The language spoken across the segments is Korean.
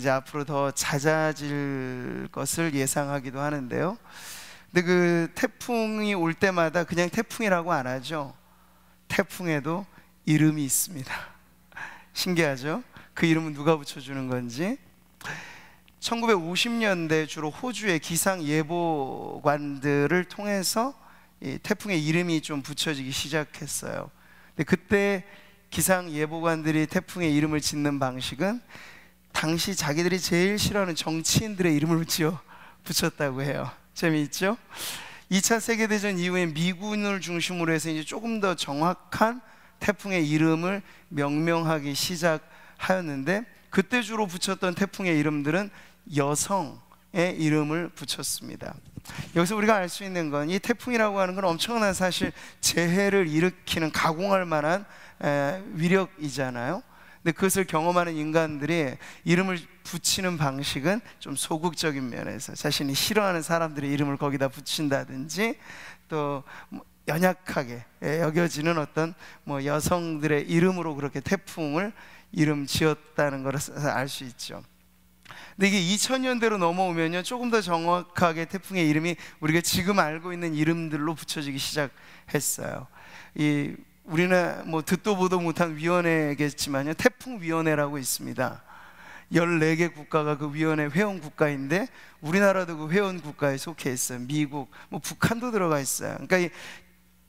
이제 앞으로 더 잦아질 것을 예상하기도 하는데요. 근데 그 태풍이 올 때마다 그냥 태풍이라고 안 하죠. 태풍에도 이름이 있습니다. 신기하죠? 그 이름은 누가 붙여주는 건지. 1950년대 주로 호주의 기상예보관들을 통해서 이 태풍의 이름이 좀 붙여지기 시작했어요. 근데 그때 기상예보관들이 태풍의 이름을 짓는 방식은 당시 자기들이 제일 싫어하는 정치인들의 이름을 붙였다고 해요. 재미있죠? 2차 세계대전 이후에 미군을 중심으로 해서 이제 조금 더 정확한 태풍의 이름을 명명하기 시작하였는데, 그때 주로 붙였던 태풍의 이름들은 여성의 이름을 붙였습니다. 여기서 우리가 알 수 있는 건 이 태풍이라고 하는 건 엄청난 사실 재해를 일으키는 가공할 만한 위력이잖아요. 근데 그것을 경험하는 인간들이 이름을 붙이는 방식은 좀 소극적인 면에서 자신이 싫어하는 사람들의 이름을 거기다 붙인다든지, 또 연약하게 여겨지는 어떤 여성들의 이름으로 그렇게 태풍을 이름 지었다는 것을 알 수 있죠. 근데 이게 2000년대로 넘어오면요, 조금 더 정확하게 태풍의 이름이 우리가 지금 알고 있는 이름들로 붙여지기 시작했어요. 우리는 듣도 보도 못한 위원회겠지만요, 태풍위원회라고 있습니다. 14개 국가가 그 위원회 회원 국가인데 우리나라도 그 회원 국가에 속해 있어요. 미국, 북한도 들어가 있어요. 그러니까 이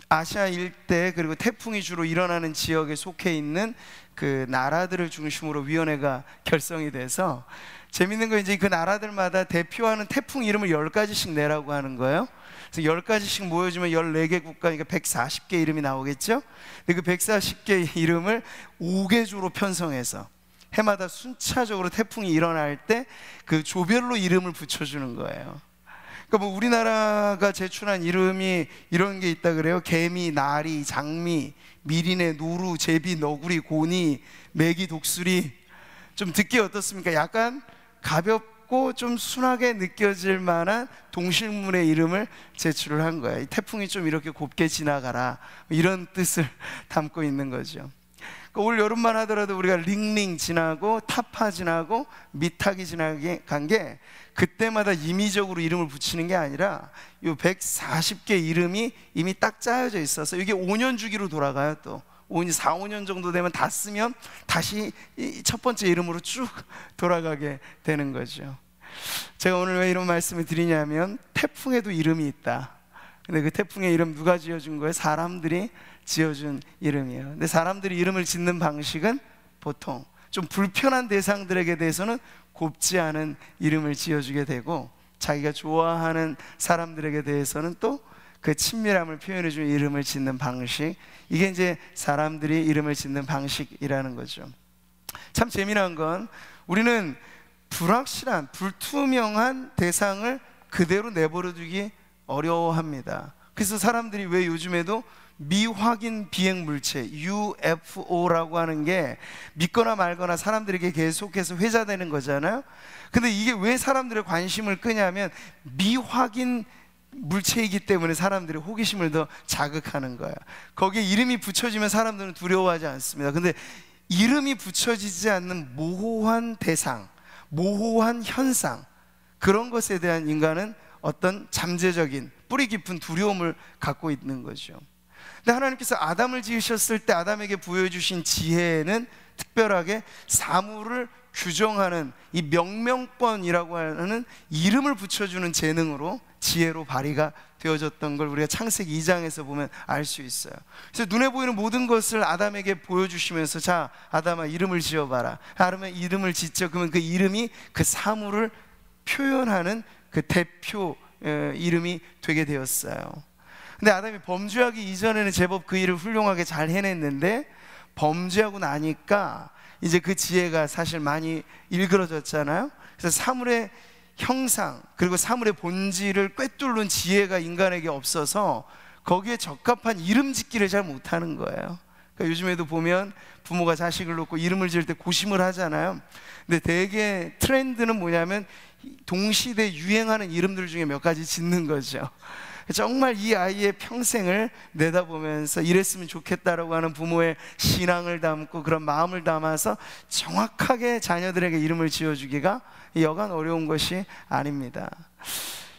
아시아 일대, 그리고 태풍이 주로 일어나는 지역에 속해 있는 그 나라들을 중심으로 위원회가 결성이 돼서, 재밌는 건 이제 그 나라들마다 대표하는 태풍 이름을 10가지씩 내라고 하는 거예요. 그래서 10가지씩 모여주면 14개 국가니까 140개 이름이 나오겠죠. 근데 그 140개 이름을 5개조로 편성해서 해마다 순차적으로 태풍이 일어날 때 그 조별로 이름을 붙여주는 거예요. 그러니까 우리나라가 제출한 이름이 이런 게 있다 그래요. 개미, 나리, 장미, 미리네, 노루, 제비, 너구리, 고니, 메기, 독수리. 좀 듣기 어떻습니까? 약간 가볍고 좀 순하게 느껴질 만한 동식물의 이름을 제출을 한 거예요. 이 태풍이 좀 이렇게 곱게 지나가라, 이런 뜻을 담고 있는 거죠. 올 여름만 하더라도 우리가 링링 지나고 타파 지나고 미탁이 지나간 게 그때마다 임의적으로 이름을 붙이는 게 아니라 이 140개 이름이 이미 딱 짜여져 있어서 이게 5년 주기로 돌아가요. 또 4, 5년 정도 되면 다 쓰면 다시 첫 번째 이름으로 쭉 돌아가게 되는 거죠. 제가 오늘 왜 이런 말씀을 드리냐면, 태풍에도 이름이 있다. 근데 그 태풍의 이름 누가 지어준 거예요? 사람들이 지어준 이름이에요. 근데 사람들이 이름을 짓는 방식은 보통 좀 불편한 대상들에게 대해서는 곱지 않은 이름을 지어주게 되고, 자기가 좋아하는 사람들에게 대해서는 또 그 친밀함을 표현해주는 이름을 짓는 방식, 이게 이제 사람들이 이름을 짓는 방식이라는 거죠. 참 재미난 건 우리는 불확실한, 불투명한 대상을 그대로 내버려두기 어려워합니다. 그래서 사람들이 왜 요즘에도 미확인 비행 물체 UFO라고 하는 게 믿거나 말거나 사람들에게 계속해서 회자되는 거잖아요. 근데 이게 왜 사람들의 관심을 끄냐면, 미확인 물체이기 때문에 사람들의 호기심을 더 자극하는 거예요. 거기에 이름이 붙여지면 사람들은 두려워하지 않습니다. 근데 이름이 붙여지지 않는 모호한 대상, 모호한 현상, 그런 것에 대한 인간은 어떤 잠재적인 뿌리 깊은 두려움을 갖고 있는 거죠. 근데 하나님께서 아담을 지으셨을 때 아담에게 부여주신 지혜는 특별하게 사물을 규정하는 이 명명권이라고 하는 이름을 붙여주는 재능으로, 지혜로 발휘가 되어졌던 걸 우리가 창세기 2장에서 보면 알 수 있어요. 그래서 눈에 보이는 모든 것을 아담에게 보여주시면서, 자, 아담아, 이름을 지어봐라. 아담아, 이름을 짓죠. 그러면 그 이름이 그 사물을 표현하는 그 대표 이름이 되게 되었어요. 근데 아담이 범죄하기 이전에는 제법 그 일을 훌륭하게 잘 해냈는데, 범죄하고 나니까 이제 그 지혜가 사실 많이 일그러졌잖아요. 그래서 사물의 형상, 그리고 사물의 본질을 꿰뚫는 지혜가 인간에게 없어서 거기에 적합한 이름 짓기를 잘 못하는 거예요. 그러니까 요즘에도 보면 부모가 자식을 놓고 이름을 지을 때 고심을 하잖아요. 근데 대개 트렌드는 뭐냐면 동시대 유행하는 이름들 중에 몇 가지 짓는 거죠. 정말 이 아이의 평생을 내다보면서 이랬으면 좋겠다라고 하는 부모의 신앙을 담고 그런 마음을 담아서 정확하게 자녀들에게 이름을 지어주기가 여간 어려운 것이 아닙니다.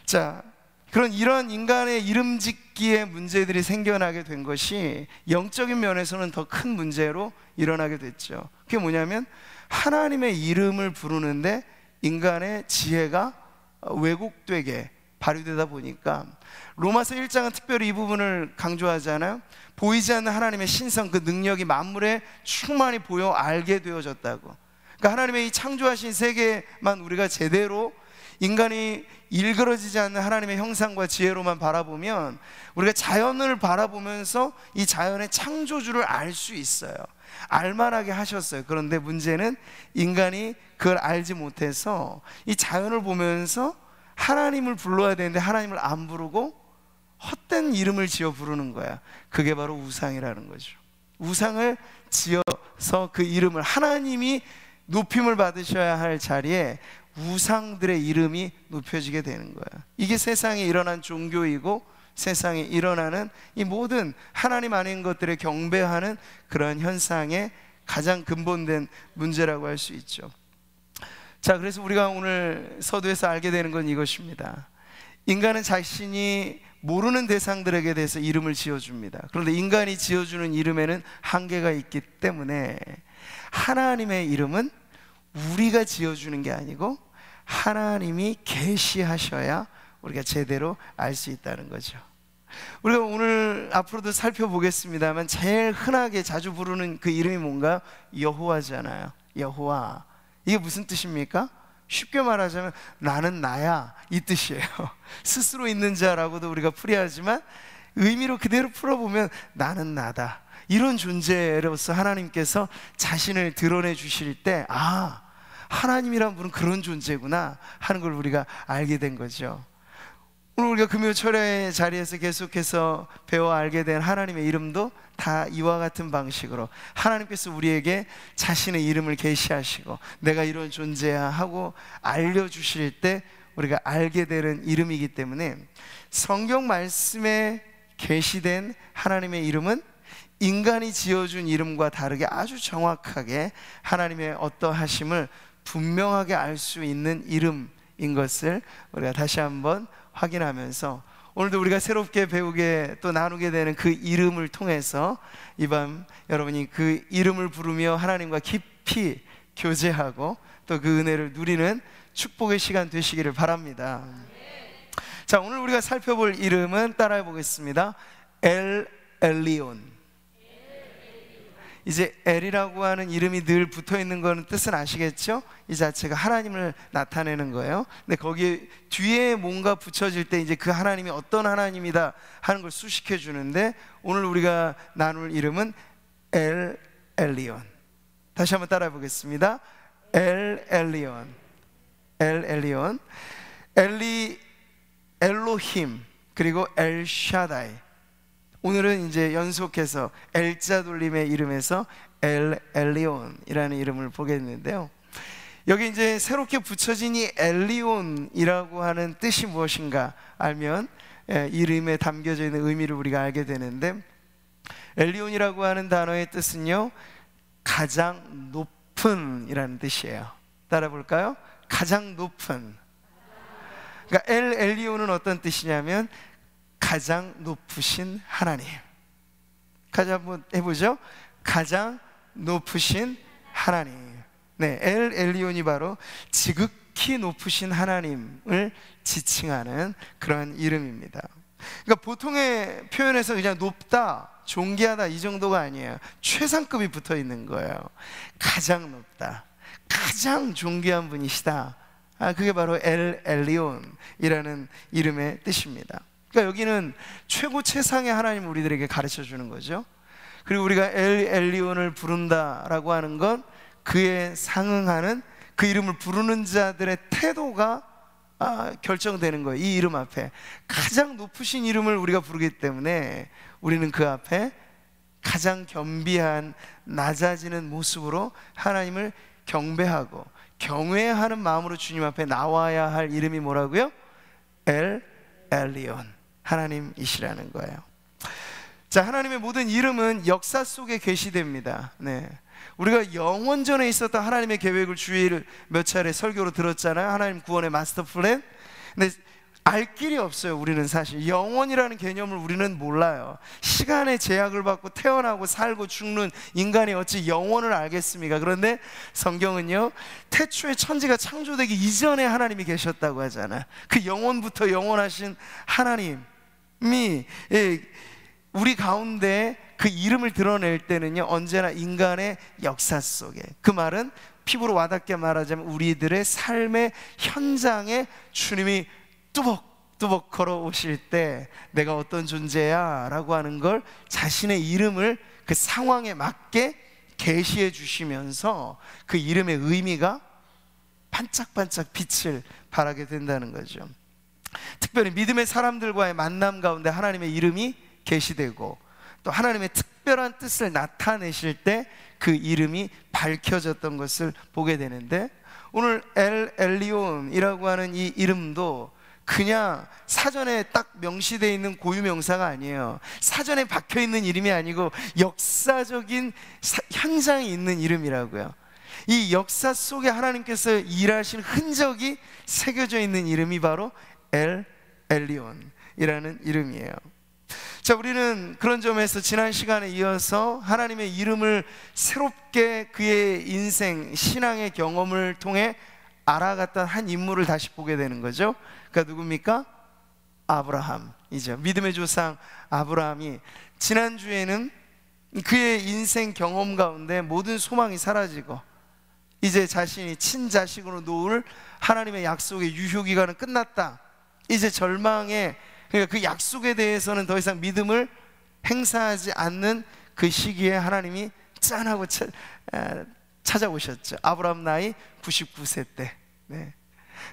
자, 이런 인간의 이름 짓기의 문제들이 생겨나게 된 것이 영적인 면에서는 더 큰 문제로 일어나게 됐죠. 그게 뭐냐면 하나님의 이름을 부르는데 인간의 지혜가 왜곡되게 발휘되다 보니까, 로마서 1장은 특별히 이 부분을 강조하잖아요. 보이지 않는 하나님의 신성, 그 능력이 만물에 충만히 보여 알게 되어졌다고. 그러니까 하나님의 이 창조하신 세계만 우리가 제대로 인간이 일그러지지 않는 하나님의 형상과 지혜로만 바라보면 우리가 자연을 바라보면서 이 자연의 창조주를 알 수 있어요. 알만하게 하셨어요. 그런데 문제는 인간이 그걸 알지 못해서 이 자연을 보면서 하나님을 불러야 되는데 하나님을 안 부르고 헛된 이름을 지어 부르는 거야. 그게 바로 우상이라는 거죠. 우상을 지어서 그 이름을, 하나님이 높임을 받으셔야 할 자리에 우상들의 이름이 높여지게 되는 거야. 이게 세상에 일어난 종교이고 세상에 일어나는 이 모든 하나님 아닌 것들을 경배하는 그런 현상의 가장 근본된 문제라고 할 수 있죠. 자, 그래서 우리가 오늘 서두에서 알게 되는 건 이것입니다. 인간은 자신이 모르는 대상들에게 대해서 이름을 지어줍니다. 그런데 인간이 지어주는 이름에는 한계가 있기 때문에 하나님의 이름은 우리가 지어주는 게 아니고 하나님이 계시하셔야 우리가 제대로 알 수 있다는 거죠. 우리가 오늘 앞으로도 살펴보겠습니다만 제일 흔하게 자주 부르는 그 이름이 뭔가? 여호와잖아요. 여호와. 이게 무슨 뜻입니까? 쉽게 말하자면 나는 나야, 이 뜻이에요. 스스로 있는 자라고도 우리가 풀이하지만 의미로 그대로 풀어보면 나는 나다, 이런 존재로서 하나님께서 자신을 드러내 주실 때, 아, 하나님이란 분은 그런 존재구나 하는 걸 우리가 알게 된 거죠. 오늘 우리가 금요 철야의 자리에서 계속해서 배워 알게 된 하나님의 이름도 다 이와 같은 방식으로 하나님께서 우리에게 자신의 이름을 계시하시고 내가 이런 존재야 하고 알려주실 때 우리가 알게 되는 이름이기 때문에, 성경 말씀에 계시된 하나님의 이름은 인간이 지어준 이름과 다르게 아주 정확하게 하나님의 어떠하심을 분명하게 알 수 있는 이름인 것을 우리가 다시 한번 확인하면서, 오늘도 우리가 새롭게 배우게 또 나누게 되는 그 이름을 통해서 이 밤 여러분이 그 이름을 부르며 하나님과 깊이 교제하고 또 그 은혜를 누리는 축복의 시간 되시기를 바랍니다. 자, 오늘 우리가 살펴볼 이름은 따라해 보겠습니다. 엘 엘리온. 이제 엘이라고 하는 이름이 늘 붙어있는 거는 뜻은 아시겠죠? 이 자체가 하나님을 나타내는 거예요. 근데 거기에 뒤에 뭔가 붙여질 때 이제 그 하나님이 어떤 하나님이다 하는 걸 수식해 주는데, 오늘 우리가 나눌 이름은 엘 엘리온. 다시 한번 따라해 보겠습니다. 엘 엘리온. 엘 엘리온. 엘리, 엘로힘, 그리고 엘샤다이. 오늘은 이제 연속해서 엘자 돌림의 이름에서 엘 엘리온이라는 이름을 보겠는데요, 여기 이제 새롭게 붙여진 이 엘리온이라고 하는 뜻이 무엇인가 알면 이름에 담겨져 있는 의미를 우리가 알게 되는데, 엘리온이라고 하는 단어의 뜻은요, 가장 높은 이라는 뜻이에요. 따라 볼까요? 가장 높은. 그러니까 엘 엘리온은 어떤 뜻이냐면 가장 높으신 하나님. 같이 한번 해보죠. 가장 높으신 하나님. 네, 엘 엘리온이 바로 지극히 높으신 하나님을 지칭하는 그런 이름입니다. 그러니까 보통의 표현에서 그냥 높다, 존귀하다 이 정도가 아니에요. 최상급이 붙어 있는 거예요. 가장 높다, 가장 존귀한 분이시다. 그게 바로 엘 엘리온이라는 이름의 뜻입니다. 그러니까 여기는 최고 최상의 하나님을 우리들에게 가르쳐 주는 거죠. 그리고 우리가 엘 엘리온을 부른다라고 하는 건 그에 상응하는 그 이름을 부르는 자들의 태도가 결정되는 거예요. 이 이름 앞에 가장 높으신 이름을 우리가 부르기 때문에 우리는 그 앞에 가장 겸비한 낮아지는 모습으로 하나님을 경배하고 경외하는 마음으로 주님 앞에 나와야 할 이름이 뭐라고요? 엘 엘리온. 하나님이시라는 거예요. 자, 하나님의 모든 이름은 역사 속에 계시됩니다. 네. 우리가 영원전에 있었던 하나님의 계획을 주일 몇 차례 설교로 들었잖아요. 하나님 구원의 마스터 플랜. 근데 알 길이 없어요. 우리는 사실 영원이라는 개념을 우리는 몰라요. 시간의 제약을 받고 태어나고 살고 죽는 인간이 어찌 영원을 알겠습니까? 그런데 성경은요, 태초에 천지가 창조되기 이전에 하나님이 계셨다고 하잖아요. 그 영원부터 영원하신 하나님이 우리 가운데 그 이름을 드러낼 때는요, 언제나 인간의 역사 속에, 그 말은 피부로 와닿게 말하자면 우리들의 삶의 현장에 주님이 뚜벅뚜벅 걸어오실 때 내가 어떤 존재야 라고 하는 걸, 자신의 이름을 그 상황에 맞게 계시해 주시면서 그 이름의 의미가 반짝반짝 빛을 발하게 된다는 거죠. 특별히 믿음의 사람들과의 만남 가운데 하나님의 이름이 계시되고, 또 하나님의 특별한 뜻을 나타내실 때 그 이름이 밝혀졌던 것을 보게 되는데, 오늘 엘 엘리온이라고 하는 이 이름도 그냥 사전에 딱 명시되어 있는 고유명사가 아니에요. 사전에 박혀 있는 이름이 아니고 역사적인 현장에 있는 이름이라고요. 이 역사 속에 하나님께서 일하신 흔적이 새겨져 있는 이름이 바로 엘 엘리온이라는 이름이에요. 자, 우리는 그런 점에서 지난 시간에 이어서 하나님의 이름을 새롭게 그의 인생, 신앙의 경험을 통해 알아갔던 한 인물을 다시 보게 되는 거죠. 그러니까 누굽니까? 아브라함이죠. 믿음의 조상 아브라함이 지난주에는 그의 인생 경험 가운데 모든 소망이 사라지고 이제 자신이 친자식으로 놓을 하나님의 약속의 유효기간은 끝났다, 이제 절망에, 그러니까 그 약속에 대해서는 더 이상 믿음을 행사하지 않는 그 시기에 하나님이 짠하고 찾아오셨죠. 아브라함 나이 99세 때. 네.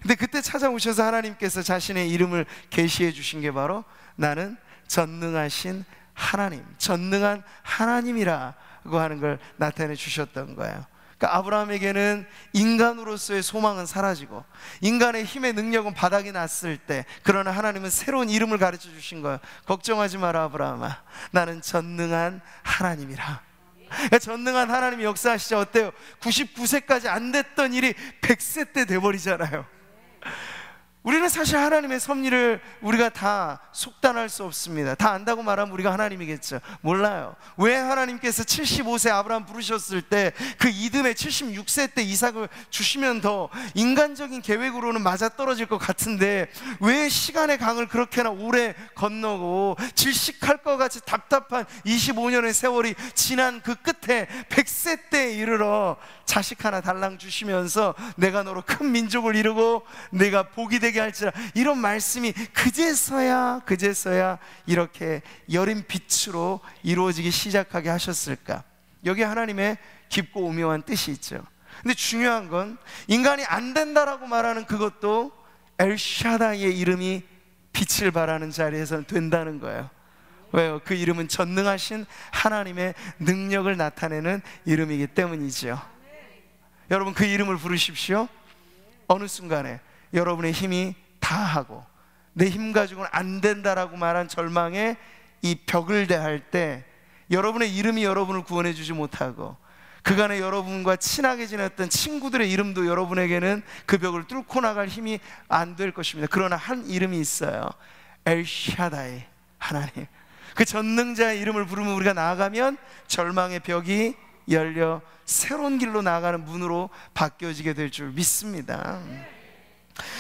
근데 그때 찾아오셔서 하나님께서 자신의 이름을 계시해 주신 게 바로 나는 전능하신 하나님, 전능한 하나님이라고 하는 걸 나타내 주셨던 거예요. 그러니까 아브라함에게는 인간으로서의 소망은 사라지고 인간의 힘의 능력은 바닥이 났을 때, 그러나 하나님은 새로운 이름을 가르쳐 주신 거예요. 걱정하지 마라 아브라함아, 나는 전능한 하나님이라. 그러니까 전능한 하나님이 역사하시자 어때요? 99세까지 안 됐던 일이 100세 때 돼버리잖아요. 우리는 사실 하나님의 섭리를 우리가 다 속단할 수 없습니다. 다 안다고 말하면 우리가 하나님이겠죠. 몰라요. 왜 하나님께서 75세 아브라함 부르셨을 때 그 이듬해 76세 때 이삭을 주시면 더 인간적인 계획으로는 맞아떨어질 것 같은데, 왜 시간의 강을 그렇게나 오래 건너고 질식할 것 같이 답답한 25년의 세월이 지난 그 끝에 100세 때에 이르러 자식 하나 달랑 주시면서 내가 너로 큰 민족을 이루고 내가 복이 되게 할지라, 이런 말씀이 그제서야 이렇게 여린 빛으로 이루어지기 시작하게 하셨을까? 여기 하나님의 깊고 오묘한 뜻이 있죠. 근데 중요한 건 인간이 안 된다라고 말하는 그것도 엘샤다이의 이름이 빛을 발하는 자리에서는 된다는 거예요. 왜요? 그 이름은 전능하신 하나님의 능력을 나타내는 이름이기 때문이죠. 여러분, 그 이름을 부르십시오. 어느 순간에 여러분의 힘이 다하고 내 힘 가지고는 안 된다라고 말한 절망에 이 벽을 대할 때, 여러분의 이름이 여러분을 구원해 주지 못하고 그간에 여러분과 친하게 지냈던 친구들의 이름도 여러분에게는 그 벽을 뚫고 나갈 힘이 안 될 것입니다. 그러나 한 이름이 있어요. 엘샤다이, 하나님. 그 전능자의 이름을 부르면 우리가 나아가면 절망의 벽이 열려 새로운 길로 나아가는 문으로 바뀌어지게 될 줄 믿습니다.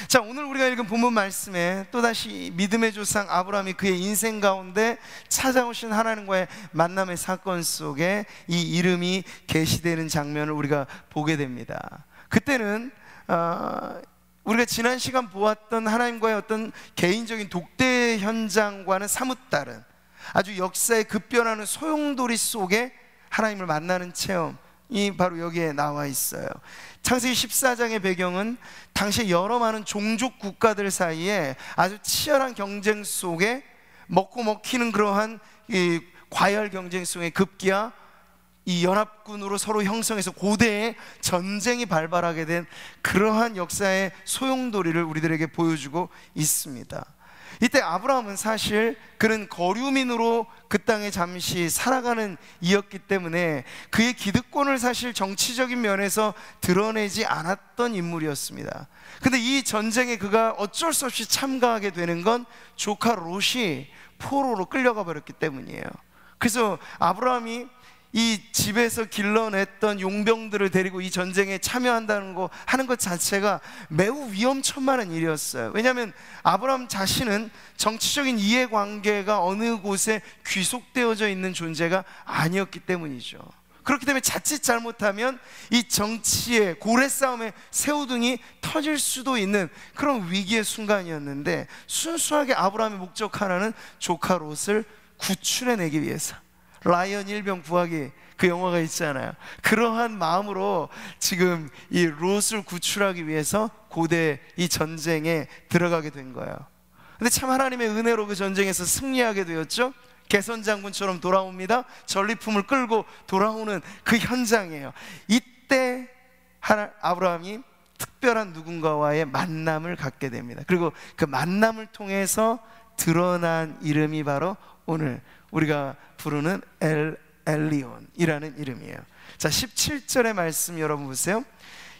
자, 오늘 우리가 읽은 본문 말씀에 또다시 믿음의 조상 아브라함이 그의 인생 가운데 찾아오신 하나님과의 만남의 사건 속에 이 이름이 계시되는 장면을 우리가 보게 됩니다. 그때는 우리가 지난 시간 보았던 하나님과의 어떤 개인적인 독대 현장과는 사뭇 다른 아주 역사의 급변하는 소용돌이 속에 하나님을 만나는 체험이 바로 여기에 나와 있어요. 창세기 14장의 배경은 당시 여러 많은 종족 국가들 사이에 아주 치열한 경쟁 속에 먹고 먹히는 그러한 이 과열 경쟁 속에 급기야 이 연합군으로 서로 형성해서 고대의 전쟁이 발발하게 된 그러한 역사의 소용돌이를 우리들에게 보여주고 있습니다. 이때 아브라함은 사실 그는 거류민으로 그 땅에 잠시 살아가는 이였기 때문에 그의 기득권을 사실 정치적인 면에서 드러내지 않았던 인물이었습니다. 근데 이 전쟁에 그가 어쩔 수 없이 참가하게 되는 건 조카 롯이 포로로 끌려가 버렸기 때문이에요. 그래서 아브라함이 이 집에서 길러냈던 용병들을 데리고 이 전쟁에 참여한다는 거 하는 것 자체가 매우 위험천만한 일이었어요. 왜냐하면 아브라함 자신은 정치적인 이해관계가 어느 곳에 귀속되어져 있는 존재가 아니었기 때문이죠. 그렇기 때문에 자칫 잘못하면 이 정치의 고래싸움의 새우등이 터질 수도 있는 그런 위기의 순간이었는데, 순수하게 아브라함의 목적 하나는 조카 롯을 구출해내기 위해서, 라이언 일병 구하기, 그 영화가 있잖아요. 그러한 마음으로 지금 이 롯을 구출하기 위해서 고대 이 전쟁에 들어가게 된 거예요. 근데 참 하나님의 은혜로 그 전쟁에서 승리하게 되었죠. 개선 장군처럼 돌아옵니다. 전리품을 끌고 돌아오는 그 현장이에요. 이때 아브라함이 특별한 누군가와의 만남을 갖게 됩니다. 그리고 그 만남을 통해서 드러난 이름이 바로 오늘 우리가 부르는 엘리온이라는 이름이에요. 자, 17절의 말씀 여러분 보세요.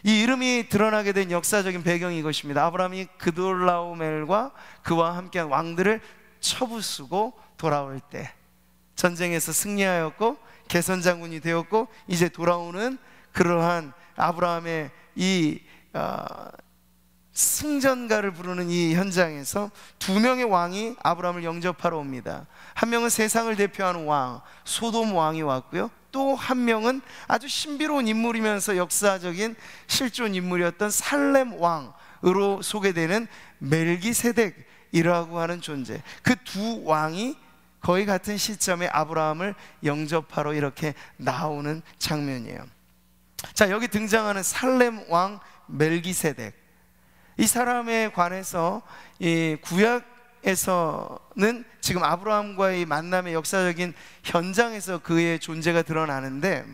이 이름이 드러나게 된 역사적인 배경이 이것입니다. 아브라함이 그돌라오멜과 그와 함께한 왕들을 쳐부수고 돌아올 때, 전쟁에서 승리하였고 개선장군이 되었고 이제 돌아오는 그러한 아브라함의 이 승전가를 부르는 이 현장에서 두 명의 왕이 아브라함을 영접하러 옵니다. 한 명은 세상을 대표하는 왕 소돔 왕이 왔고요, 또 한 명은 아주 신비로운 인물이면서 역사적인 실존 인물이었던 살렘 왕으로 소개되는 멜기세덱이라고 하는 존재, 그 두 왕이 거의 같은 시점에 아브라함을 영접하러 이렇게 나오는 장면이에요. 자, 여기 등장하는 살렘 왕 멜기세덱, 이 사람에 관해서 이 구약에서는 지금 아브라함과의 만남의 역사적인 현장에서 그의 존재가 드러나는데,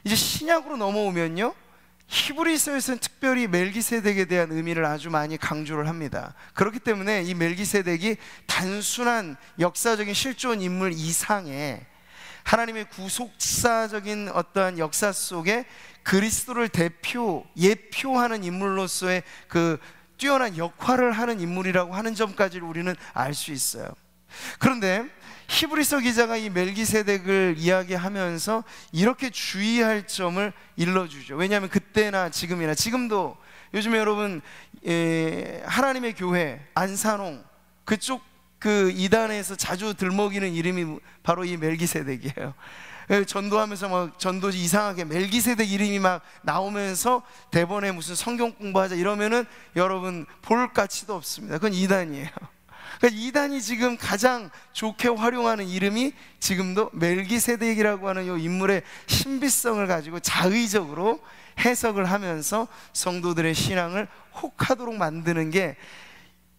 이제 신약으로 넘어오면요, 히브리서에서는 특별히 멜기세덱에 대한 의미를 아주 많이 강조를 합니다. 그렇기 때문에 이 멜기세덱이 단순한 역사적인 실존 인물 이상의 하나님의 구속사적인 어떠한 역사 속에 그리스도를 예표하는 인물로서의 그 뛰어난 역할을 하는 인물이라고 하는 점까지를 우리는 알 수 있어요. 그런데 히브리서 기자가 이 멜기세덱을 이야기하면서 이렇게 주의할 점을 일러주죠. 왜냐하면 그때나 지금이나, 지금도 요즘에 여러분 하나님의 교회 안산홍 그쪽 그 이단에서 자주 들먹이는 이름이 바로 이 멜기세덱이에요. 전도하면서 막 전도지 이상하게 멜기세덱 이름이 막 나오면서 대본에 무슨 성경 공부하자 이러면은 여러분 볼 가치도 없습니다. 그건 이단이에요. 그러니까 이단이 지금 가장 좋게 활용하는 이름이 지금도 멜기세덱이라고 하는 이 인물의 신비성을 가지고 자의적으로 해석을 하면서 성도들의 신앙을 혹하도록 만드는 게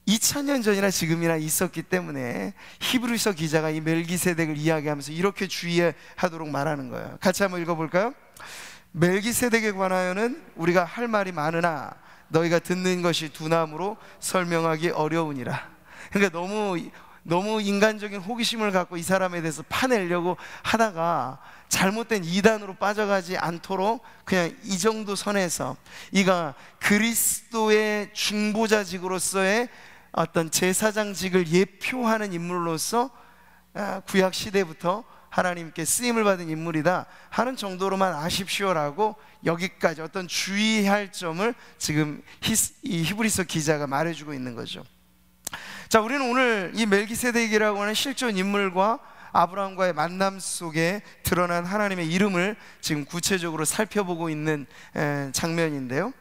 2000년 전이나 지금이나 있었기 때문에 히브리서 기자가 이 멜기세덱을 이야기하면서 이렇게 주의하도록 말하는 거예요. 같이 한번 읽어볼까요? 멜기세덱에 관하여는 우리가 할 말이 많으나 너희가 듣는 것이 두나무로 설명하기 어려우니라. 그러니까 너무 인간적인 호기심을 갖고 이 사람에 대해서 파내려고 하다가 잘못된 이단으로 빠져가지 않도록 그냥 이 정도 선에서 이가 그리스도의 중보자직으로서의 어떤 제사장직을 예표하는 인물로서 구약 시대부터 하나님께 쓰임을 받은 인물이다 하는 정도로만 아십시오라고 여기까지 어떤 주의할 점을 지금 이 히브리서 기자가 말해주고 있는 거죠. 자, 우리는 오늘 이 멜기세덱이라고 하는 실존 인물과 아브라함과의 만남 속에 드러난 하나님의 이름을 지금 구체적으로 살펴보고 있는 장면인데요,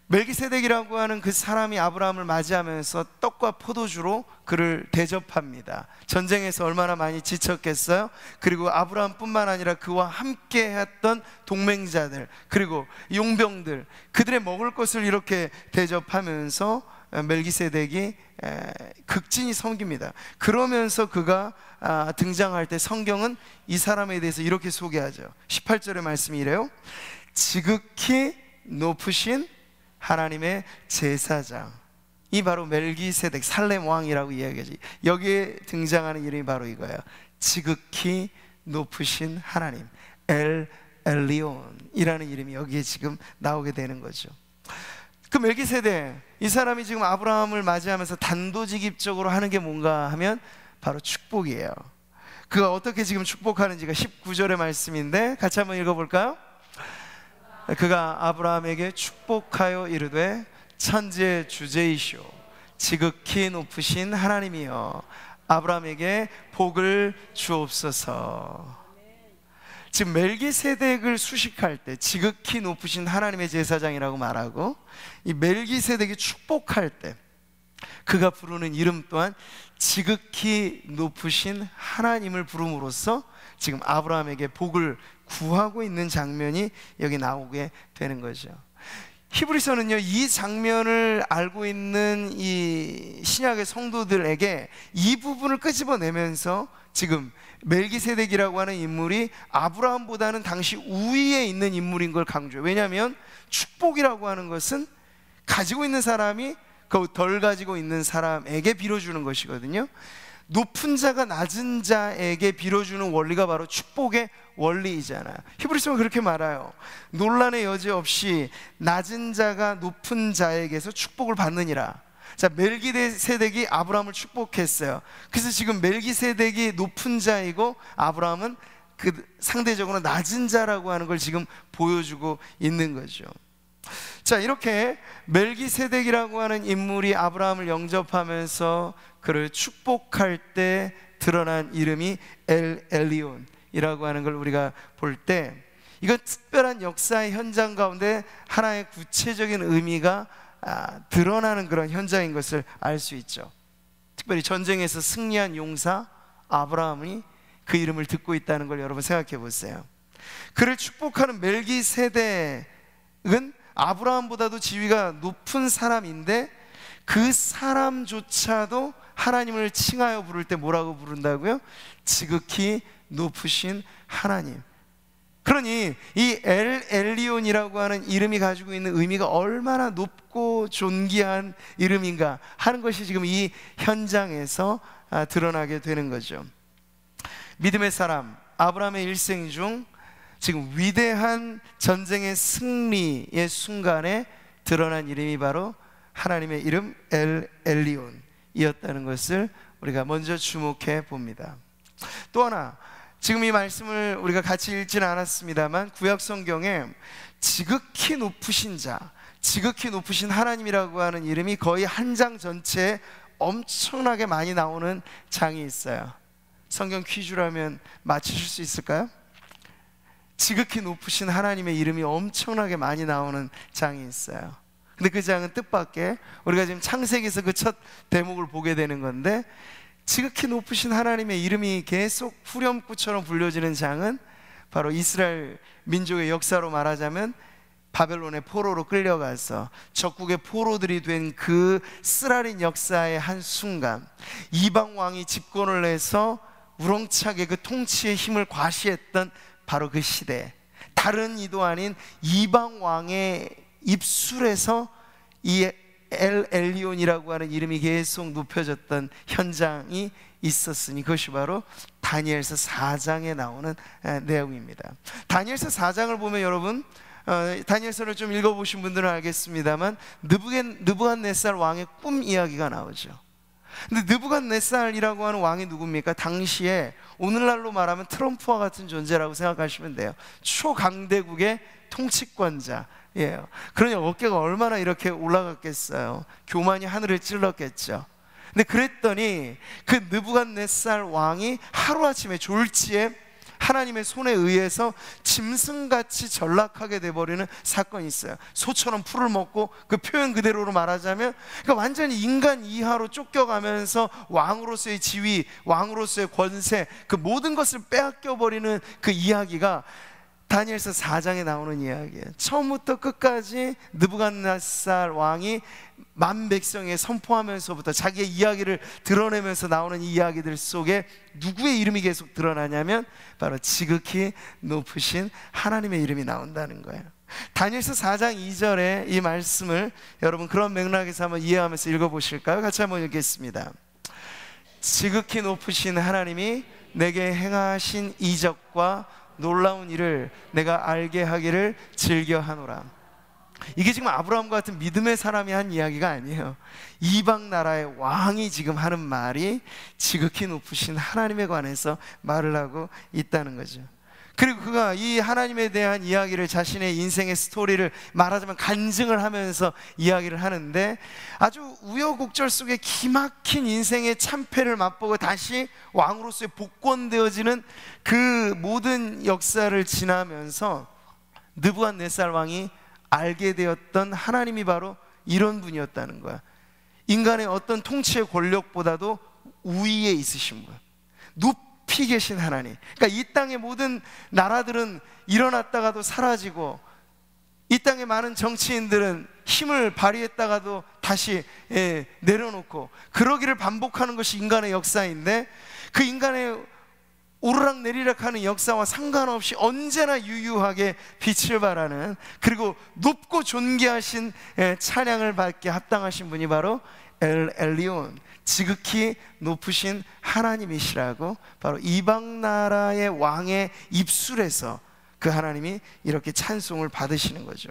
멜기세덱이라고 하는 그 사람이 아브라함을 맞이하면서 떡과 포도주로 그를 대접합니다. 전쟁에서 얼마나 많이 지쳤겠어요? 그리고 아브라함뿐만 아니라 그와 함께 했던 동맹자들 그리고 용병들, 그들의 먹을 것을 이렇게 대접하면서 멜기세덱이 극진히 섬깁니다. 그러면서 그가 등장할 때 성경은 이 사람에 대해서 이렇게 소개하죠. 18절의 말씀이 이래요. 지극히 높으신 하나님의 제사장, 이 바로 멜기세덱, 살렘 왕이라고 이야기하지. 여기에 등장하는 이름이 바로 이거예요. 지극히 높으신 하나님, 엘 엘리온이라는 이름이 여기에 지금 나오게 되는 거죠. 그 멜기세덱, 이 사람이 지금 아브라함을 맞이하면서 단도직입적으로 하는 게 뭔가 하면 바로 축복이에요. 그가 어떻게 지금 축복하는지가 19절의 말씀인데 같이 한번 읽어볼까요? 그가 아브라함에게 축복하여 이르되 천지의 주제이시오 지극히 높으신 하나님이여 아브라함에게 복을 주옵소서. 지금 멜기세덱을 수식할 때 지극히 높으신 하나님의 제사장이라고 말하고, 이 멜기세덱이 축복할 때 그가 부르는 이름 또한 지극히 높으신 하나님을 부름으로써 지금 아브라함에게 복을 구하고 있는 장면이 여기 나오게 되는 거죠. 히브리서는요, 이 장면을 알고 있는 이 신약의 성도들에게 이 부분을 끄집어내면서 지금 멜기세덱이라고 하는 인물이 아브라함보다는 당시 우위에 있는 인물인 걸 강조해요. 왜냐하면 축복이라고 하는 것은 가지고 있는 사람이 그 덜 가지고 있는 사람에게 빌어주는 것이거든요. 높은 자가 낮은 자에게 빌어주는 원리가 바로 축복의 원리이잖아요. 히브리서는 그렇게 말해요. 논란의 여지 없이 낮은 자가 높은 자에게서 축복을 받느니라. 자, 멜기세덱이 아브라함을 축복했어요. 그래서 지금 멜기세덱이 높은 자이고 아브라함은 그 상대적으로 낮은 자라고 하는 걸 지금 보여주고 있는 거죠. 자, 이렇게 멜기세덱이라고 하는 인물이 아브라함을 영접하면서 그를 축복할 때 드러난 이름이 엘 엘리온이라고 하는 걸 우리가 볼 때, 이건 특별한 역사의 현장 가운데 하나의 구체적인 의미가 드러나는 그런 현장인 것을 알 수 있죠. 특별히 전쟁에서 승리한 용사 아브라함이 그 이름을 듣고 있다는 걸 여러분 생각해 보세요. 그를 축복하는 멜기세덱은 아브라함보다도 지위가 높은 사람인데 그 사람조차도 하나님을 칭하여 부를 때 뭐라고 부른다고요? 지극히 높으신 하나님. 그러니 이 엘 엘리온이라고 하는 이름이 가지고 있는 의미가 얼마나 높고 존귀한 이름인가 하는 것이 지금 이 현장에서 드러나게 되는 거죠. 믿음의 사람 아브라함의 일생 중 지금 위대한 전쟁의 승리의 순간에 드러난 이름이 바로 하나님의 이름 엘 엘리온이었다는 것을 우리가 먼저 주목해 봅니다. 또 하나, 지금 이 말씀을 우리가 같이 읽지는 않았습니다만 구약 성경에 지극히 높으신 자, 지극히 높으신 하나님이라고 하는 이름이 거의 한 장 전체에 엄청나게 많이 나오는 장이 있어요. 성경 퀴즈라면 맞히실 수 있을까요? 지극히 높으신 하나님의 이름이 엄청나게 많이 나오는 장이 있어요. 근데 그 장은 뜻밖의, 우리가 지금 창세기에서 그 첫 대목을 보게 되는 건데, 지극히 높으신 하나님의 이름이 계속 후렴구처럼 불려지는 장은 바로 이스라엘 민족의 역사로 말하자면 바벨론의 포로로 끌려가서 적국의 포로들이 된 그 쓰라린 역사의 한 순간, 이방 왕이 집권을 해서 우렁차게 그 통치의 힘을 과시했던 바로 그 시대, 다른 이도 아닌 이방 왕의 입술에서 이 엘 엘리온이라고 하는 이름이 계속 높여졌던 현장이 있었으니 그것이 바로 다니엘서 4장에 나오는 내용입니다. 다니엘서 4장을 보면 여러분, 다니엘서를 좀 읽어보신 분들은 알겠습니다만 느부갓네살 왕의 꿈 이야기가 나오죠. 근데 느부갓네살이라고 하는 왕이 누굽니까? 당시에 오늘날로 말하면 트럼프와 같은 존재라고 생각하시면 돼요. 초강대국의 통치권자. 그러니 어깨가 얼마나 이렇게 올라갔겠어요. 교만이 하늘을 찔렀겠죠. 근데 그랬더니 그 느부갓네살 왕이 하루아침에 졸지에 하나님의 손에 의해서 짐승같이 전락하게 돼버리는 사건이 있어요. 소처럼 풀을 먹고, 그 표현 그대로로 말하자면 그러니까 완전히 인간 이하로 쫓겨가면서 왕으로서의 지위, 왕으로서의 권세, 그 모든 것을 빼앗겨버리는 그 이야기가 다니엘서 4장에 나오는 이야기예요. 처음부터 끝까지 느부갓네살 왕이 만 백성에 선포하면서부터 자기의 이야기를 드러내면서 나오는 이 이야기들 속에 누구의 이름이 계속 드러나냐면 바로 지극히 높으신 하나님의 이름이 나온다는 거예요. 다니엘서 4장 2절에 이 말씀을 여러분 그런 맥락에서 한번 이해하면서 읽어보실까요? 같이 한번 읽겠습니다. 지극히 높으신 하나님이 내게 행하신 이적과 놀라운 일을 내가 알게 하기를 즐겨하노라. 이게 지금 아브라함과 같은 믿음의 사람이 한 이야기가 아니에요. 이방 나라의 왕이 지금 하는 말이 지극히 높으신 하나님에 관해서 말을 하고 있다는 거죠. 그리고 그가 이 하나님에 대한 이야기를 자신의 인생의 스토리를 말하자면 간증을 하면서 이야기를 하는데 아주 우여곡절 속에 기막힌 인생의 참패를 맛보고 다시 왕으로서의 복권되어지는 그 모든 역사를 지나면서 느부갓네살 왕이 알게 되었던 하나님이 바로 이런 분이었다는 거야. 인간의 어떤 통치의 권력보다도 우위에 있으신 분, 높이 계신 하나님. 그러니까 이 땅의 모든 나라들은 일어났다가도 사라지고, 이 땅의 많은 정치인들은 힘을 발휘했다가도 다시 내려놓고, 그러기를 반복하는 것이 인간의 역사인데, 그 인간의 오르락 내리락 하는 역사와 상관없이 언제나 유유하게 빛을 발하는, 그리고 높고 존귀하신 찬양을 받게 합당하신 분이 바로 엘 엘리온, 지극히 높으신 하나님이시라고 바로 이방 나라의 왕의 입술에서 그 하나님이 이렇게 찬송을 받으시는 거죠.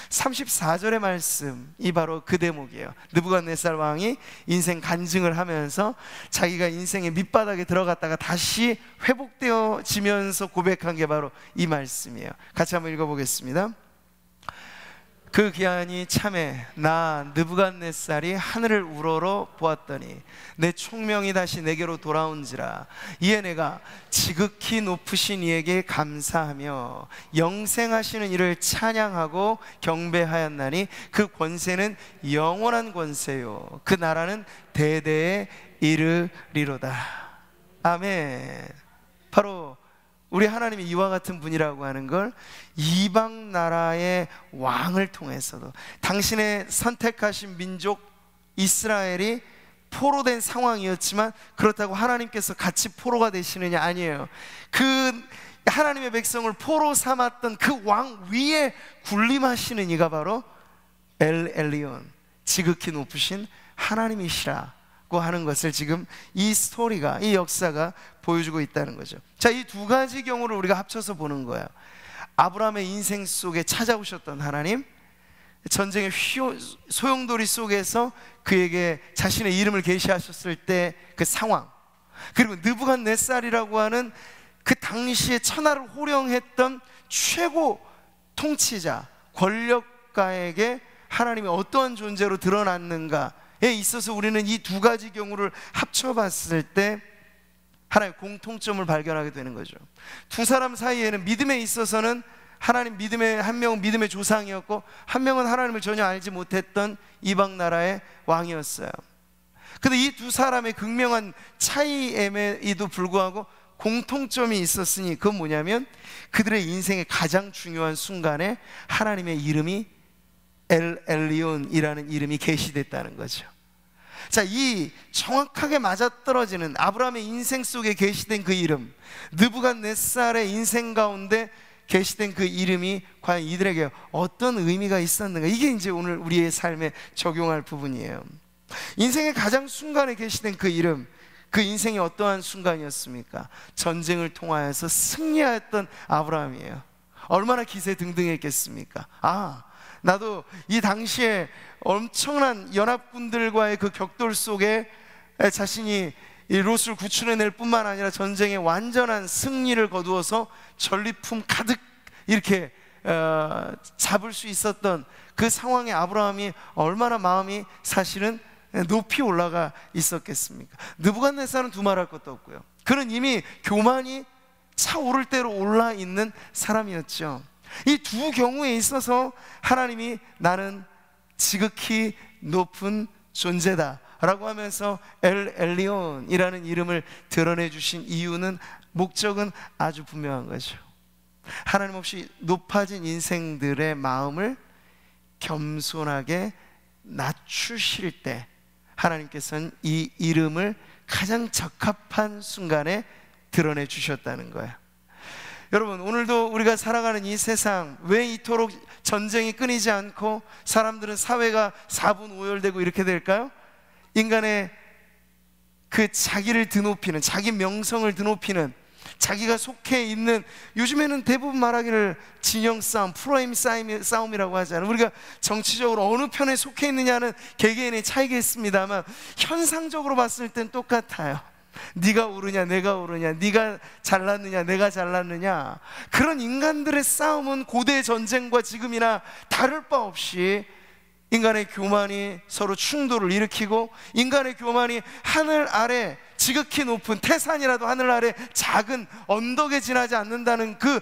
34절의 말씀이 바로 그 대목이에요. 느부갓네살 왕이 인생 간증을 하면서 자기가 인생의 밑바닥에 들어갔다가 다시 회복되어지면서 고백한 게 바로 이 말씀이에요. 같이 한번 읽어보겠습니다. 그 기한이 참에 나 느부갓네살이 하늘을 우러러 보았더니 내 총명이 다시 내게로 돌아온지라. 이에 내가 지극히 높으신 이에게 감사하며 영생하시는 이를 찬양하고 경배하였나니 그 권세는 영원한 권세요 그 나라는 대대에 이르리로다. 아멘. 바로 우리 하나님이 이와 같은 분이라고 하는 걸 이방 나라의 왕을 통해서도, 당신의 선택하신 민족 이스라엘이 포로된 상황이었지만 그렇다고 하나님께서 같이 포로가 되시느냐? 아니에요. 그 하나님의 백성을 포로 삼았던 그 왕 위에 군림하시는 이가 바로 엘 엘리온, 지극히 높으신 하나님이시라 고 하는 것을 지금 이 스토리가, 이 역사가 보여주고 있다는 거죠. 자, 이 두 가지 경우를 우리가 합쳐서 보는 거예요. 아브라함의 인생 속에 찾아오셨던 하나님, 전쟁의 소용돌이 속에서 그에게 자신의 이름을 계시하셨을 때 그 상황, 그리고 느부갓네살이라고 하는 그 당시에 천하를 호령했던 최고 통치자, 권력가에게 하나님이 어떠한 존재로 드러났는가에 있어서 우리는 이 두 가지 경우를 합쳐봤을 때 하나의 공통점을 발견하게 되는 거죠. 두 사람 사이에는 믿음에 있어서는 하나님 믿음의, 한 명은 믿음의 조상이었고 한 명은 하나님을 전혀 알지 못했던 이방 나라의 왕이었어요. 근데 이 두 사람의 극명한 차이임에도 불구하고 공통점이 있었으니 그건 뭐냐면 그들의 인생의 가장 중요한 순간에 하나님의 이름이 엘 엘리온이라는 이름이 계시됐다는 거죠. 자, 이 정확하게 맞아떨어지는 아브라함의 인생 속에 계시된 그 이름, 느부갓네살의 인생 가운데 계시된 그 이름이 과연 이들에게 어떤 의미가 있었는가, 이게 이제 오늘 우리의 삶에 적용할 부분이에요. 인생의 가장 순간에 계시된 그 이름, 그 인생이 어떠한 순간이었습니까? 전쟁을 통하여서 승리하였던 아브라함이에요. 얼마나 기세등등했겠습니까? 나도 이 당시에 엄청난 연합군들과의 그 격돌 속에 자신이 이 롯을 구출해낼 뿐만 아니라 전쟁에 완전한 승리를 거두어서 전리품 가득 이렇게 잡을 수 있었던 그 상황에 아브라함이 얼마나 마음이 사실은 높이 올라가 있었겠습니까? 느부갓네살은 두말할 것도 없고요. 그는 이미 교만이 차오를 대로 올라 있는 사람이었죠. 이 두 경우에 있어서 하나님이 나는 지극히 높은 존재다 라고 하면서 엘 엘리온이라는 이름을 드러내 주신 이유는, 목적은 아주 분명한 거죠. 하나님 없이 높아진 인생들의 마음을 겸손하게 낮추실 때 하나님께서는 이 이름을 가장 적합한 순간에 드러내 주셨다는 거예요. 여러분, 오늘도 우리가 살아가는 이 세상, 왜 이토록 전쟁이 끊이지 않고 사람들은 사회가 사분오열되고 이렇게 될까요? 인간의 그 자기를 드높이는, 자기 명성을 드높이는, 자기가 속해 있는, 요즘에는 대부분 말하기를 진영 싸움, 프레임 싸움이라고 하잖아요. 우리가 정치적으로 어느 편에 속해 있느냐는 개개인의 차이겠습니다만 현상적으로 봤을 땐 똑같아요. 네가 오르냐 내가 오르냐, 네가 잘났느냐 내가 잘났느냐, 그런 인간들의 싸움은 고대 전쟁과 지금이나 다를 바 없이 인간의 교만이 서로 충돌을 일으키고, 인간의 교만이 하늘 아래 지극히 높은 태산이라도 하늘 아래 작은 언덕에 지나지 않는다는 그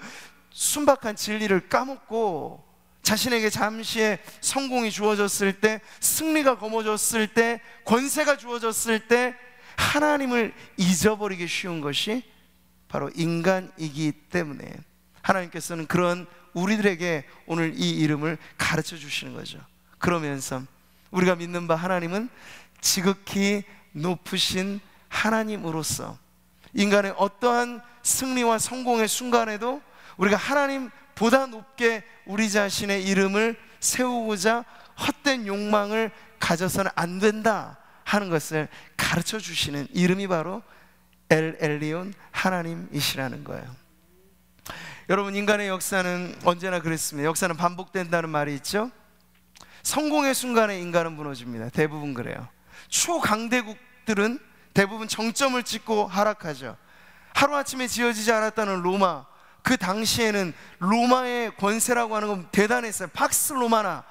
순박한 진리를 까먹고, 자신에게 잠시의 성공이 주어졌을 때, 승리가 거머졌을 때, 권세가 주어졌을 때 하나님을 잊어버리기 쉬운 것이 바로 인간이기 때문에 하나님께서는 그런 우리들에게 오늘 이 이름을 가르쳐 주시는 거죠. 그러면서 우리가 믿는 바 하나님은 지극히 높으신 하나님으로서 인간의 어떠한 승리와 성공의 순간에도 우리가 하나님보다 높게 우리 자신의 이름을 세우고자 헛된 욕망을 가져서는 안 된다 하는 것을 가르쳐 주시는 이름이 바로 엘 엘리온, 하나님이시라는 거예요. 여러분, 인간의 역사는 언제나 그랬습니다. 역사는 반복된다는 말이 있죠. 성공의 순간에 인간은 무너집니다. 대부분 그래요. 초강대국들은 대부분 정점을 찍고 하락하죠. 하루아침에 지어지지 않았다는 로마, 그 당시에는 로마의 권세라고 하는 건 대단했어요. 팍스 로마나,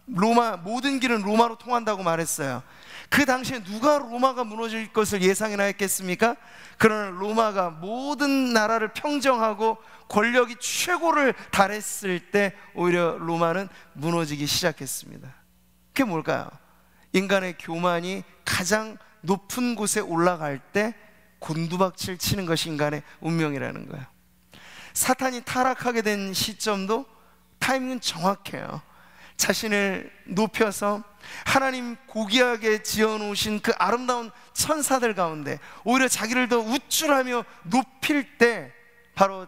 로마, 모든 길은 로마로 통한다고 말했어요. 그 당시에 누가 로마가 무너질 것을 예상이나 했겠습니까? 그러나 로마가 모든 나라를 평정하고 권력이 최고를 달했을 때 오히려 로마는 무너지기 시작했습니다. 그게 뭘까요? 인간의 교만이 가장 높은 곳에 올라갈 때 곤두박질 치는 것이 인간의 운명이라는 거예요. 사탄이 타락하게 된 시점도 타이밍은 정확해요. 자신을 높여서 하나님 고귀하게 지어놓으신 그 아름다운 천사들 가운데 오히려 자기를 더 우쭐하며 높일 때 바로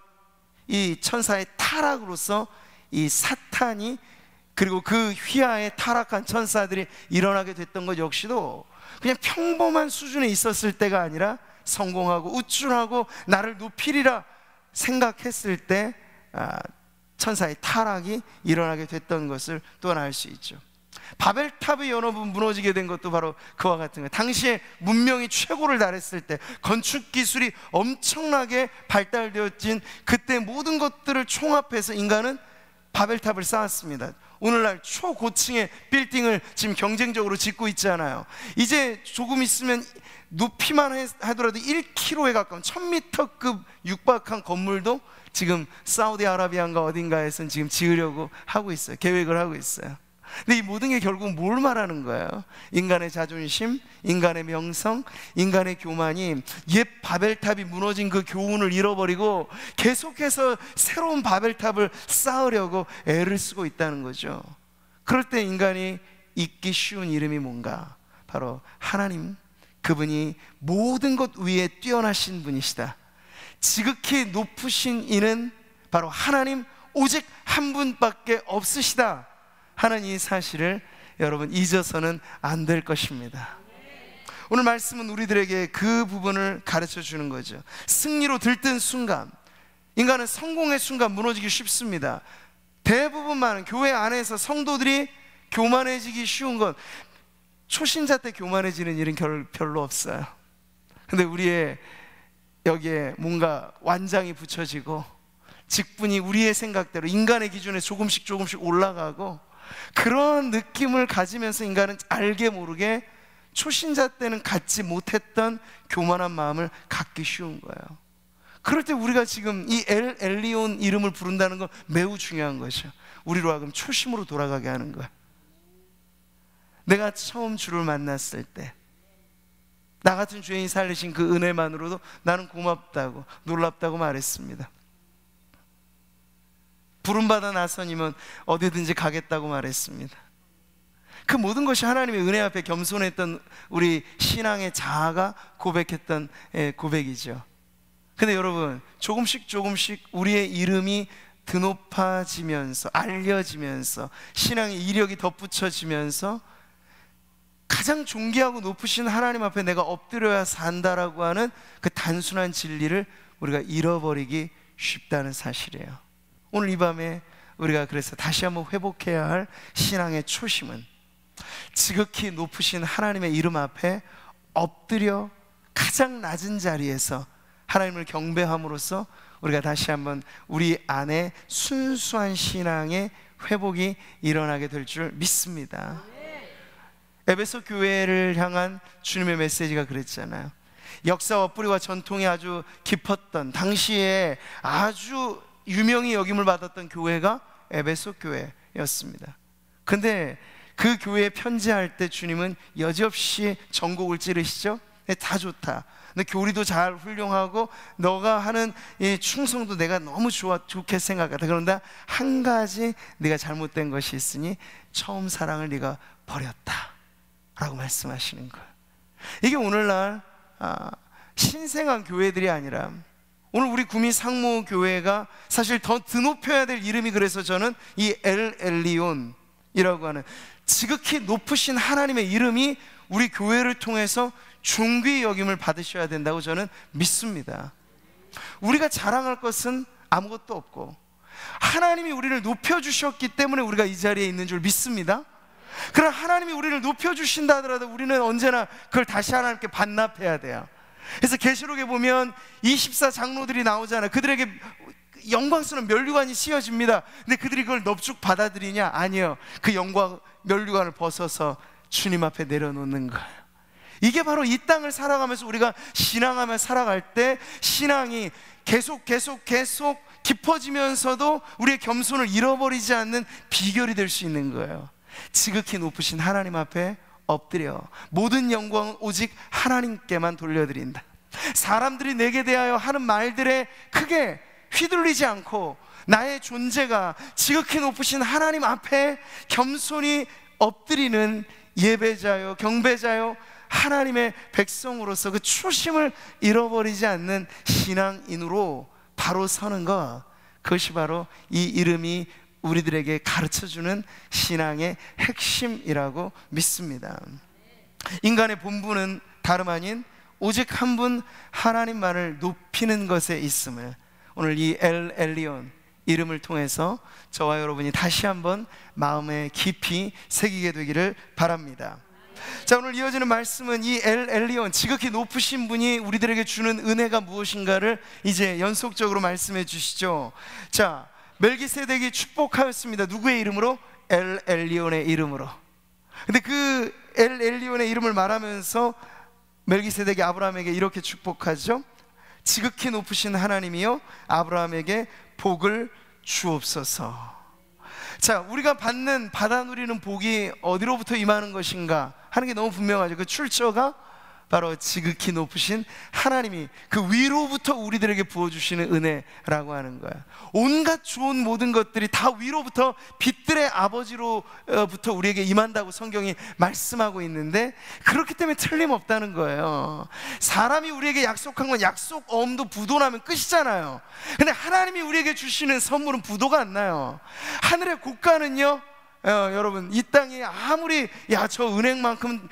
이 천사의 타락으로서 이 사탄이, 그리고 그 휘하에 타락한 천사들이 일어나게 됐던 것 역시도 그냥 평범한 수준에 있었을 때가 아니라 성공하고 우쭐하고 나를 높이리라 생각했을 때 천사의 타락이 일어나게 됐던 것을 또한 알 수 있죠. 바벨탑이 여러 번 무너지게 된 것도 바로 그와 같은 거예요. 당시에 문명이 최고를 달했을 때, 건축 기술이 엄청나게 발달되어진 그때 모든 것들을 총합해서 인간은 바벨탑을 쌓았습니다. 오늘날 초고층의 빌딩을 지금 경쟁적으로 짓고 있잖아요. 이제 조금 있으면 높이만 하더라도 1km에 가까운 1000m급 육박한 건물도 지금 사우디아라비아인가 어딘가에서는 지금 지으려고 하고 있어요. 계획을 하고 있어요. 근데 이 모든 게 결국 뭘 말하는 거예요? 인간의 자존심, 인간의 명성, 인간의 교만이 옛 바벨탑이 무너진 그 교훈을 잃어버리고 계속해서 새로운 바벨탑을 쌓으려고 애를 쓰고 있다는 거죠. 그럴 때 인간이 잊기 쉬운 이름이 뭔가? 바로 하나님, 그분이 모든 것 위에 뛰어나신 분이시다. 지극히 높으신 이는 바로 하나님 오직 한 분밖에 없으시다 하는 이 사실을 여러분 잊어서는 안 될 것입니다. 오늘 말씀은 우리들에게 그 부분을 가르쳐 주는 거죠. 승리로 들뜬 순간, 인간은 성공의 순간 무너지기 쉽습니다. 대부분 많은 교회 안에서 성도들이 교만해지기 쉬운 건, 초신자 때 교만해지는 일은 별로 없어요. 근데 우리의 여기에 뭔가 완장이 붙여지고 직분이 우리의 생각대로 인간의 기준에 조금씩 올라가고, 그런 느낌을 가지면서 인간은 알게 모르게 초신자 때는 갖지 못했던 교만한 마음을 갖기 쉬운 거예요. 그럴 때 우리가 지금 이 엘 엘리온 이름을 부른다는 건 매우 중요한 거죠. 우리로 하여금 초심으로 돌아가게 하는 거야. 내가 처음 주를 만났을 때 나 같은 죄인이 살리신 그 은혜만으로도 나는 고맙다고, 놀랍다고 말했습니다. 부름받아 나서님은 어디든지 가겠다고 말했습니다. 그 모든 것이 하나님의 은혜 앞에 겸손했던 우리 신앙의 자아가 고백했던 고백이죠. 근데 여러분, 조금씩 우리의 이름이 드높아지면서, 알려지면서, 신앙의 이력이 덧붙여지면서 가장 존귀하고 높으신 하나님 앞에 내가 엎드려야 산다라고 하는 그 단순한 진리를 우리가 잃어버리기 쉽다는 사실이에요. 오늘 이 밤에 우리가 그래서 다시 한번 회복해야 할 신앙의 초심은 지극히 높으신 하나님의 이름 앞에 엎드려 가장 낮은 자리에서 하나님을 경배함으로써 우리가 다시 한번 우리 안에 순수한 신앙의 회복이 일어나게 될 줄 믿습니다. 에베소 교회를 향한 주님의 메시지가 그랬잖아요. 역사와 뿌리와 전통이 아주 깊었던, 당시에 아주 유명히 여김을 받았던 교회가 에베소 교회였습니다. 근데 그 교회에 편지할 때 주님은 여지없이 전곡을 찌르시죠. 다 좋다, 너 교리도 잘 훌륭하고 너가 하는 이 충성도 내가 너무 좋게 생각하다. 그런데 한 가지 네가 잘못된 것이 있으니 처음 사랑을 네가 버렸다 라고 말씀하시는 거예요. 이게 오늘날 신생한 교회들이 아니라 오늘 우리 구미 상무교회가 사실 더 드높여야 될 이름이, 그래서 저는 이 엘 엘리온이라고 하는 지극히 높으신 하나님의 이름이 우리 교회를 통해서 존귀 여김을 받으셔야 된다고 저는 믿습니다. 우리가 자랑할 것은 아무것도 없고 하나님이 우리를 높여주셨기 때문에 우리가 이 자리에 있는 줄 믿습니다. 그러나 하나님이 우리를 높여주신다 하더라도 우리는 언제나 그걸 다시 하나님께 반납해야 돼요. 그래서 계시록에 보면 24 장로들이 나오잖아요. 그들에게 영광스러운 면류관이 씌워집니다. 근데 그들이 그걸 넙죽 받아들이냐? 아니요. 그 영광 면류관을 벗어서 주님 앞에 내려놓는 거예요. 이게 바로 이 땅을 살아가면서 우리가 신앙하며 살아갈 때 신앙이 계속 깊어지면서도 우리의 겸손을 잃어버리지 않는 비결이 될 수 있는 거예요. 지극히 높으신 하나님 앞에 엎드려 모든 영광은 오직 하나님께만 돌려드린다. 사람들이 내게 대하여 하는 말들에 크게 휘둘리지 않고 나의 존재가 지극히 높으신 하나님 앞에 겸손히 엎드리는 예배자요, 경배자요, 하나님의 백성으로서 그 초심을 잃어버리지 않는 신앙인으로 바로 서는 것, 그것이 바로 이 이름이 우리들에게 가르쳐주는 신앙의 핵심이라고 믿습니다. 인간의 본분은 다름 아닌 오직 한 분 하나님만을 높이는 것에 있음을 오늘 이 엘 엘리온 이름을 통해서 저와 여러분이 다시 한번 마음에 깊이 새기게 되기를 바랍니다. 자, 오늘 이어지는 말씀은 이 엘 엘리온, 지극히 높으신 분이 우리들에게 주는 은혜가 무엇인가를 이제 연속적으로 말씀해 주시죠. 자, 멜기세덱이 축복하였습니다. 누구의 이름으로? 엘 엘리온의 이름으로. 근데 그 엘 엘리온의 이름을 말하면서 멜기세덱이 아브라함에게 이렇게 축복하죠. 지극히 높으신 하나님이여 아브라함에게 복을 주옵소서. 자, 우리가 받아 누리는 복이 어디로부터 임하는 것인가 하는 게 너무 분명하죠. 그 출처가 바로 지극히 높으신 하나님이 그 위로부터 우리들에게 부어주시는 은혜라고 하는 거야. 온갖 좋은 모든 것들이 다 위로부터 빛들의 아버지로부터 우리에게 임한다고 성경이 말씀하고 있는데, 그렇기 때문에 틀림없다는 거예요. 사람이 우리에게 약속한 건 약속 엄도 부도나면 끝이잖아요. 근데 하나님이 우리에게 주시는 선물은 부도가 안 나요. 하늘의 고가는요, 여러분, 이 땅이 아무리 저 은행만큼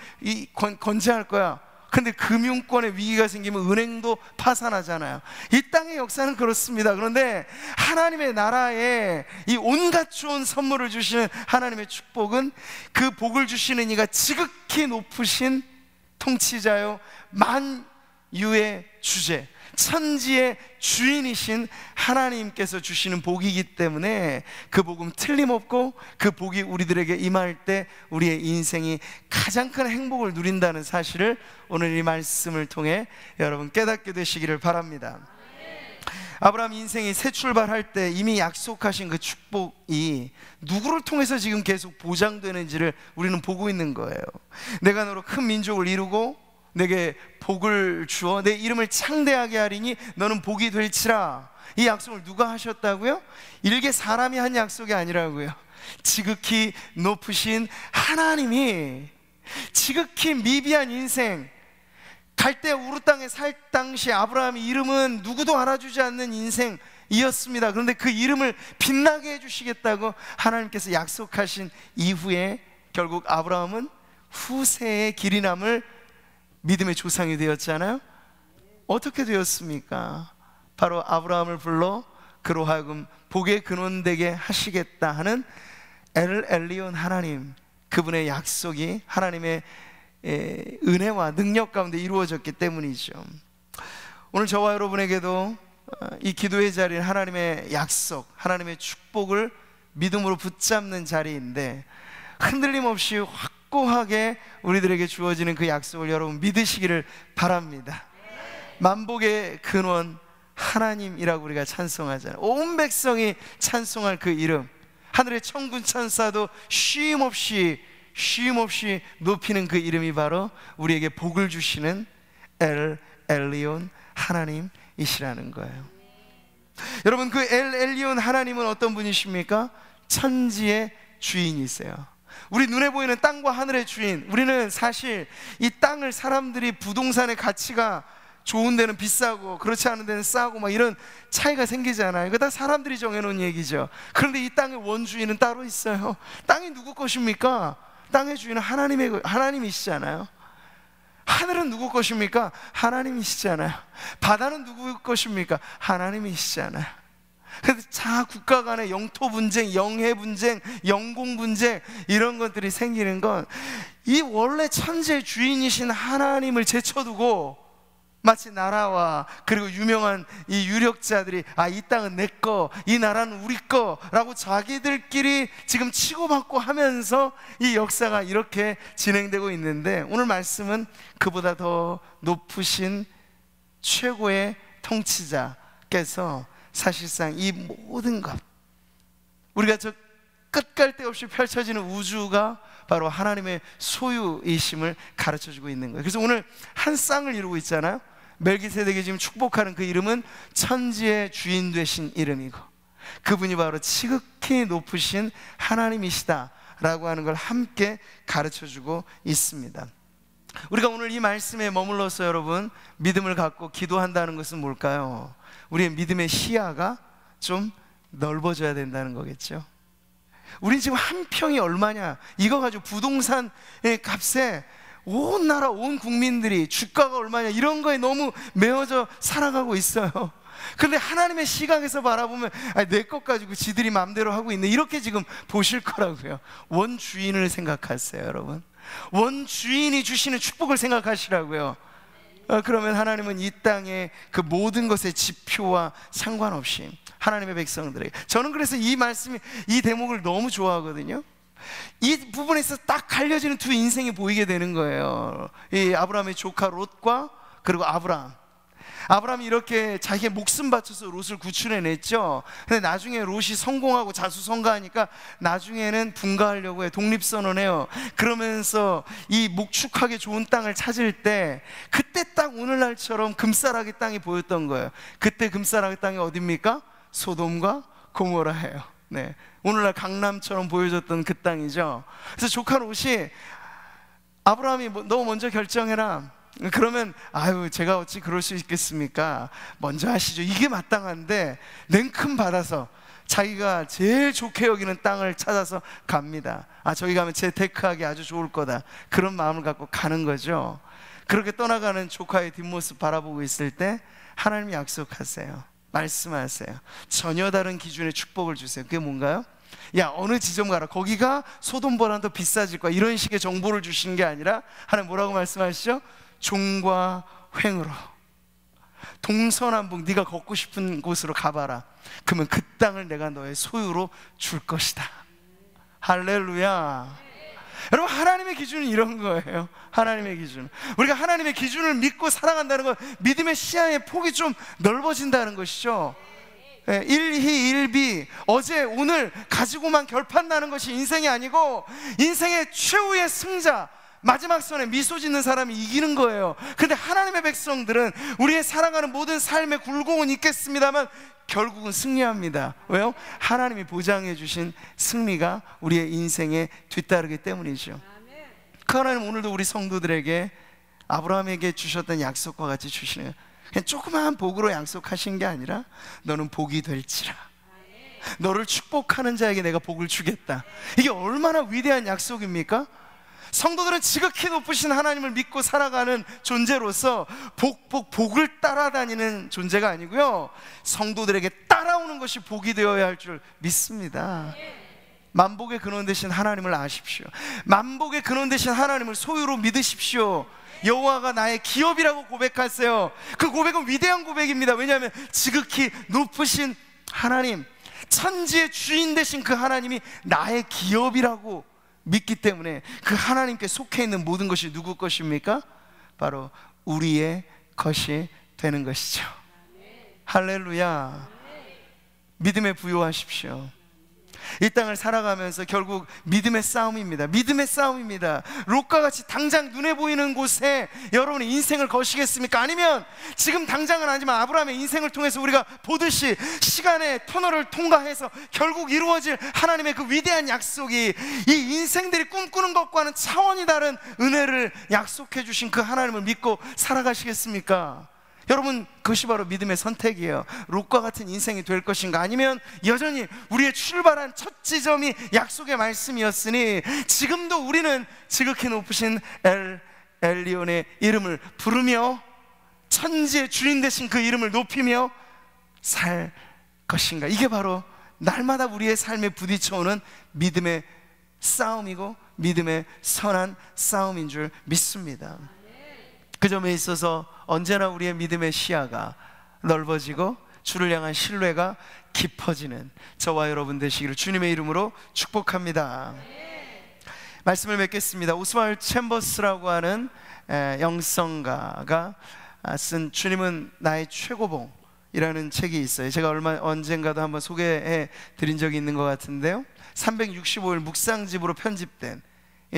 건재할 거야, 근데 금융권에 위기가 생기면 은행도 파산하잖아요. 이 땅의 역사는 그렇습니다. 그런데 하나님의 나라에 이 온갖 좋은 선물을 주시는 하나님의 축복은 그 복을 주시는 이가 지극히 높으신 통치자요, 만유의 주제, 천지의 주인이신 하나님께서 주시는 복이기 때문에 그 복은 틀림없고 그 복이 우리들에게 임할 때 우리의 인생이 가장 큰 행복을 누린다는 사실을 오늘 이 말씀을 통해 여러분 깨닫게 되시기를 바랍니다. 아브라함 인생이 새 출발할 때 이미 약속하신 그 축복이 누구를 통해서 지금 계속 보장되는지를 우리는 보고 있는 거예요. 내가 너로 큰 민족을 이루고 내게 복을 주어 내 이름을 창대하게 하리니 너는 복이 될지라. 이 약속을 누가 하셨다고요? 일개 사람이 한 약속이 아니라고요. 지극히 높으신 하나님이, 지극히 미비한 인생, 갈대 우르 땅에 살 당시 아브라함의 이름은 누구도 알아주지 않는 인생이었습니다. 그런데 그 이름을 빛나게 해주시겠다고 하나님께서 약속하신 이후에 결국 아브라함은 후세의 길이 남을 믿음의 조상이 되었잖아요. 어떻게 되었습니까? 바로 아브라함을 불러 그로 하여금 복의 근원 되게 하시겠다 하는 엘 엘리온 하나님, 그분의 약속이 하나님의 은혜와 능력 가운데 이루어졌기 때문이죠. 오늘 저와 여러분에게도 이 기도의 자리는 하나님의 약속, 하나님의 축복을 믿음으로 붙잡는 자리인데, 흔들림 없이 확고하게 우리들에게 주어지는 그 약속을 여러분 믿으시기를 바랍니다. 만복의 근원 하나님이라고 우리가 찬송하잖아요. 온 백성이 찬송할 그 이름, 하늘의 천군 천사도 쉼 없이 높이는 그 이름이 바로 우리에게 복을 주시는 엘 엘리온 하나님이시라는 거예요. 여러분, 그 엘 엘리온 하나님은 어떤 분이십니까? 천지의 주인이세요. 우리 눈에 보이는 땅과 하늘의 주인. 우리는 사실 이 땅을 사람들이 부동산의 가치가 좋은 데는 비싸고 그렇지 않은 데는 싸고 막 이런 차이가 생기잖아요. 이거 다 사람들이 정해놓은 얘기죠. 그런데 이 땅의 원주인은 따로 있어요. 땅이 누구 것입니까? 땅의 주인은 하나님이시잖아요. 하늘은 누구 것입니까? 하나님이시잖아요. 바다는 누구 것입니까? 하나님이시잖아요. 그래서 자 국가 간의 영토 분쟁, 영해 분쟁, 영공 분쟁 이런 것들이 생기는 건 이 원래 천지의 주인이신 하나님을 제쳐두고 마치 나라와 그리고 유명한 이 유력자들이 이 땅은 내 거, 이 나라는 우리 거라고 자기들끼리 지금 치고받고 하면서 이 역사가 이렇게 진행되고 있는데, 오늘 말씀은 그보다 더 높으신 최고의 통치자께서 사실상 이 모든 것, 우리가 저 끝갈 데 없이 펼쳐지는 우주가 바로 하나님의 소유이심을 가르쳐주고 있는 거예요. 그래서 오늘 한 쌍을 이루고 있잖아요. 멜기세덱이 지금 축복하는 그 이름은 천지의 주인 되신 이름이고, 그분이 바로 지극히 높으신 하나님이시다라고 하는 걸 함께 가르쳐주고 있습니다. 우리가 오늘 이 말씀에 머물러서 여러분 믿음을 갖고 기도한다는 것은 뭘까요? 우리의 믿음의 시야가 좀 넓어져야 된다는 거겠죠. 우린 지금 한 평이 얼마냐, 이거 가지고 부동산의 값에 온 나라 온 국민들이 주가가 얼마냐 이런 거에 너무 매어져 살아가고 있어요. 그런데 하나님의 시각에서 바라보면 내 것 가지고 지들이 마음대로 하고 있네, 이렇게 지금 보실 거라고요. 원주인을 생각하세요. 여러분, 원주인이 주시는 축복을 생각하시라고요. 그러면 하나님은 이 땅의 그 모든 것의 지표와 상관없이 하나님의 백성들에게, 저는 그래서 이 말씀이, 이 대목을 너무 좋아하거든요. 이 부분에서 딱 갈려지는 두 인생이 보이게 되는 거예요. 이 아브라함의 조카 롯과 그리고 아브라함이 이렇게 자기의 목숨 바쳐서 롯을 구출해냈죠. 근데 나중에 롯이 성공하고 자수성가하니까 나중에는 분가하려고 해, 독립선언해요. 그러면서 이 목축하기 좋은 땅을 찾을 때 그때 딱 오늘날처럼 금싸라기 땅이 보였던 거예요. 그때 금싸라기 땅이 어딥니까? 소돔과 고모라예요. 네, 오늘날 강남처럼 보여졌던 그 땅이죠. 그래서 조카 롯이 아브라함이 너 먼저 결정해라. 그러면 제가 어찌 그럴 수 있겠습니까? 먼저 하시죠. 이게 마땅한데 냉큼 받아서 자기가 제일 좋게 여기는 땅을 찾아서 갑니다. 저기 가면 재테크하기 아주 좋을 거다, 그런 마음을 갖고 가는 거죠. 그렇게 떠나가는 조카의 뒷모습 바라보고 있을 때 하나님이 약속하세요. 말씀하세요. 전혀 다른 기준의 축복을 주세요. 그게 뭔가요? 어느 지점 가라, 거기가 소돔보다 더 비싸질 거야, 이런 식의 정보를 주시는 게 아니라 하나님 뭐라고 말씀하시죠? 종과 횡으로 동서남북 네가 걷고 싶은 곳으로 가봐라. 그러면 그 땅을 내가 너의 소유로 줄 것이다. 할렐루야. 여러분, 하나님의 기준은 이런 거예요. 하나님의 기준, 우리가 하나님의 기준을 믿고 살아간다는 건 믿음의 시야의 폭이 좀 넓어진다는 것이죠. 일희 일비, 어제 오늘 가지고만 결판나는 것이 인생이 아니고 인생의 최후의 승자, 마지막 선에 미소 짓는 사람이 이기는 거예요. 근데 하나님의 백성들은 우리의 살아가는 모든 삶의 굴곡은 있겠습니다만 결국은 승리합니다. 왜요? 하나님이 보장해 주신 승리가 우리의 인생에 뒤따르기 때문이죠. 그 하나님 오늘도 우리 성도들에게 아브라함에게 주셨던 약속과 같이 주시는, 그냥 조그마한 복으로 약속하신 게 아니라 너는 복이 될지라, 너를 축복하는 자에게 내가 복을 주겠다. 이게 얼마나 위대한 약속입니까? 성도들은 지극히 높으신 하나님을 믿고 살아가는 존재로서 복을 따라다니는 존재가 아니고요, 성도들에게 따라오는 것이 복이 되어야 할 줄 믿습니다. 만복의 근원 되신 하나님을 아십시오. 만복의 근원 되신 하나님을 소유로 믿으십시오. 여호와가 나의 기업이라고 고백하세요. 그 고백은 위대한 고백입니다. 왜냐하면 지극히 높으신 하나님, 천지의 주인 되신 그 하나님이 나의 기업이라고 믿기 때문에 그 하나님께 속해 있는 모든 것이 누구 것입니까? 바로 우리의 것이 되는 것이죠. 할렐루야. 믿음에 부요하십시오. 이 땅을 살아가면서 결국 믿음의 싸움입니다. 믿음의 싸움입니다. 롯과 같이 당장 눈에 보이는 곳에 여러분의 인생을 거시겠습니까? 아니면 지금 당장은 아니지만 아브라함의 인생을 통해서 우리가 보듯이 시간의 터널을 통과해서 결국 이루어질 하나님의 그 위대한 약속이 이 인생들이 꿈꾸는 것과는 차원이 다른 은혜를 약속해 주신 그 하나님을 믿고 살아가시겠습니까? 여러분, 그것이 바로 믿음의 선택이에요. 롯과 같은 인생이 될 것인가, 아니면 여전히 우리의 출발한 첫 지점이 약속의 말씀이었으니 지금도 우리는 지극히 높으신 엘리온의 이름을 부르며 천지의 주인 되신 그 이름을 높이며 살 것인가. 이게 바로 날마다 우리의 삶에 부딪혀오는 믿음의 싸움이고 믿음의 선한 싸움인 줄 믿습니다. 그 점에 있어서 언제나 우리의 믿음의 시야가 넓어지고 주를 향한 신뢰가 깊어지는 저와 여러분 되시기를 주님의 이름으로 축복합니다. 말씀을 맺겠습니다. 오스왈 챔버스라고 하는 영성가가 쓴 주님은 나의 최고봉이라는 책이 있어요. 제가 언젠가도 한번 소개해 드린 적이 있는 것 같은데요, 365일 묵상집으로 편집된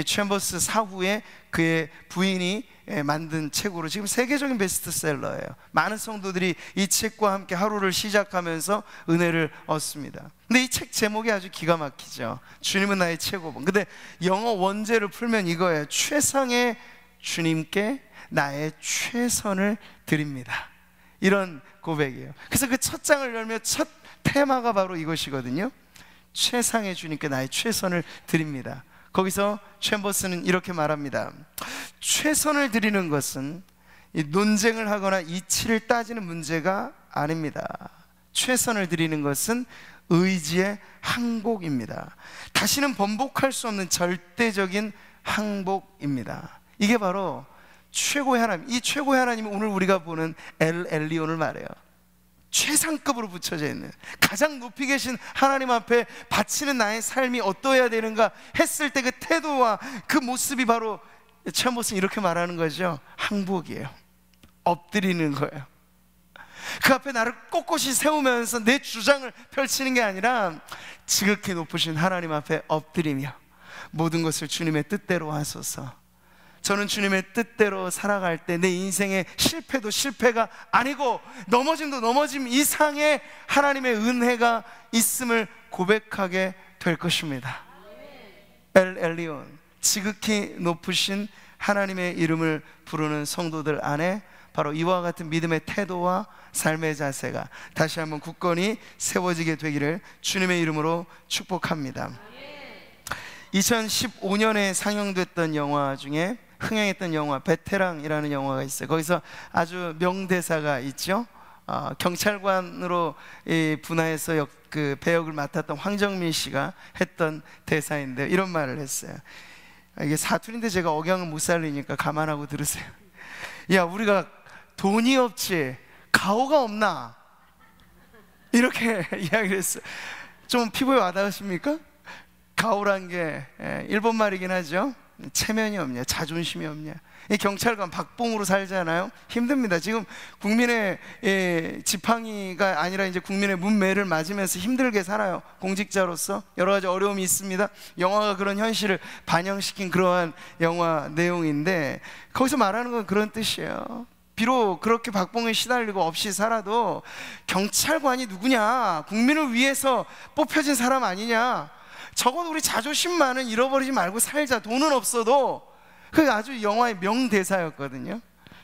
챔버스 사후에 그의 부인이 만든 책으로 지금 세계적인 베스트셀러예요. 많은 성도들이 이 책과 함께 하루를 시작하면서 은혜를 얻습니다. 근데 이 책 제목이 아주 기가 막히죠. 주님은 나의 최고봉. 근데 영어 원제를 풀면 이거예요. 최상의 주님께 나의 최선을 드립니다. 이런 고백이에요. 그래서 그 첫 장을 열면 첫 테마가 바로 이것이거든요. 최상의 주님께 나의 최선을 드립니다. 거기서 챔버스는 이렇게 말합니다. 최선을 드리는 것은 논쟁을 하거나 이치를 따지는 문제가 아닙니다. 최선을 드리는 것은 의지의 항복입니다. 다시는 번복할 수 없는 절대적인 항복입니다. 이게 바로 최고의 하나님, 이 최고의 하나님이 오늘 우리가 보는 엘리온을 말해요. 최상급으로 붙여져 있는, 가장 높이 계신 하나님 앞에 바치는 나의 삶이 어떠해야 되는가 했을 때 그 태도와 그 모습이 바로 챔버스는 이렇게 말하는 거죠. 항복이에요. 엎드리는 거예요. 그 앞에 나를 꼿꼿이 세우면서 내 주장을 펼치는 게 아니라 지극히 높으신 하나님 앞에 엎드리며 모든 것을 주님의 뜻대로 하소서. 저는 주님의 뜻대로 살아갈 때 내 인생의 실패도 실패가 아니고 넘어짐도 넘어짐 이상의 하나님의 은혜가 있음을 고백하게 될 것입니다. 엘리온, 지극히 높으신 하나님의 이름을 부르는 성도들 안에 바로 이와 같은 믿음의 태도와 삶의 자세가 다시 한번 굳건히 세워지게 되기를 주님의 이름으로 축복합니다. 2015년에 상영됐던 영화 중에 흥행했던 영화 베테랑이라는 영화가 있어요. 거기서 아주 명대사가 있죠. 경찰관으로 분화해서 그 배역을 맡았던 황정민 씨가 했던 대사인데 이런 말을 했어요. 이게 사투리인데 제가 억양을 못 살리니까 감안하고 들으세요. 야, 우리가 돈이 없지 가오가 없나? 이렇게 이야기를 했어요. 좀 피부에 와닿으십니까? 가오란 게 일본 말이긴 하죠. 체면이 없냐, 자존심이 없냐. 이 경찰관 박봉으로 살잖아요. 힘듭니다. 지금 국민의 지팡이가 아니라 이제 국민의 문매를 맞으면서 힘들게 살아요. 공직자로서 여러 가지 어려움이 있습니다. 영화가 그런 현실을 반영시킨 그러한 영화 내용인데, 거기서 말하는 건 그런 뜻이에요. 비록 그렇게 박봉에 시달리고 없이 살아도 경찰관이 누구냐, 국민을 위해서 뽑혀진 사람 아니냐, 적어도 우리 자존심만은 잃어버리지 말고 살자. 돈은 없어도. 그게 아주 영화의 명대사였거든요.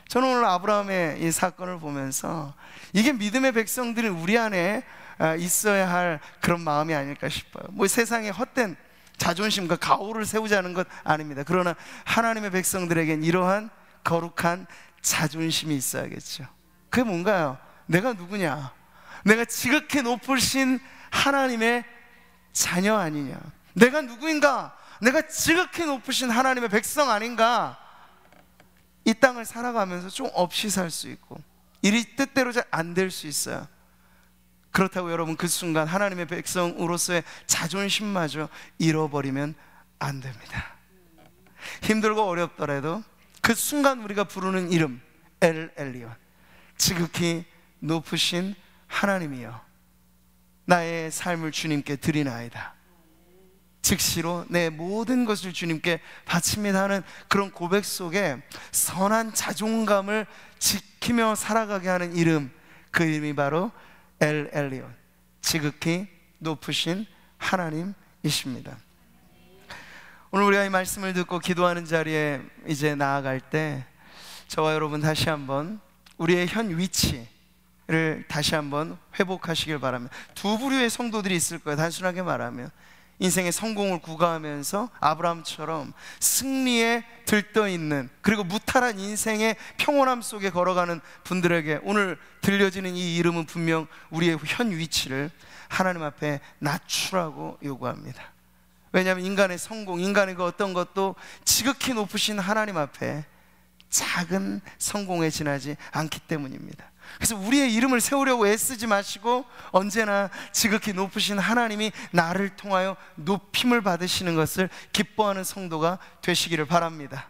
저는 오늘 아브라함의 이 사건을 보면서 이게 믿음의 백성들이 우리 안에 있어야 할 그런 마음이 아닐까 싶어요. 뭐 세상에 헛된 자존심과 가오를 세우자는 것 아닙니다. 그러나 하나님의 백성들에겐 이러한 거룩한 자존심이 있어야겠죠. 그게 뭔가요? 내가 누구냐? 내가 지극히 높으신 하나님의 자녀 아니냐? 내가 누구인가? 내가 지극히 높으신 하나님의 백성 아닌가? 이 땅을 살아가면서 좀 없이 살 수 있고 일이 뜻대로 잘 안 될 수 있어요. 그렇다고 여러분 그 순간 하나님의 백성으로서의 자존심마저 잃어버리면 안 됩니다. 힘들고 어렵더라도 그 순간 우리가 부르는 이름 엘 엘리온, 지극히 높으신 하나님이여, 나의 삶을 주님께 드리나이다. 즉시로 내 모든 것을 주님께 바칩니다 하는 그런 고백 속에 선한 자존감을 지키며 살아가게 하는 이름, 그 이름이 바로 엘 엘리온, 지극히 높으신 하나님이십니다. 오늘 우리가 이 말씀을 듣고 기도하는 자리에 이제 나아갈 때 저와 여러분 다시 한번 우리의 현 위치를 다시 한번 회복하시길 바랍니다. 두 부류의 성도들이 있을 거예요. 단순하게 말하면 인생의 성공을 구가하면서 아브라함처럼 승리에 들떠있는, 그리고 무탈한 인생의 평온함 속에 걸어가는 분들에게 오늘 들려지는 이 이름은 분명 우리의 현 위치를 하나님 앞에 낮추라고 요구합니다. 왜냐하면 인간의 성공, 인간의 그 어떤 것도 지극히 높으신 하나님 앞에 작은 성공에 지나지 않기 때문입니다. 그래서 우리의 이름을 세우려고 애쓰지 마시고 언제나 지극히 높으신 하나님이 나를 통하여 높임을 받으시는 것을 기뻐하는 성도가 되시기를 바랍니다.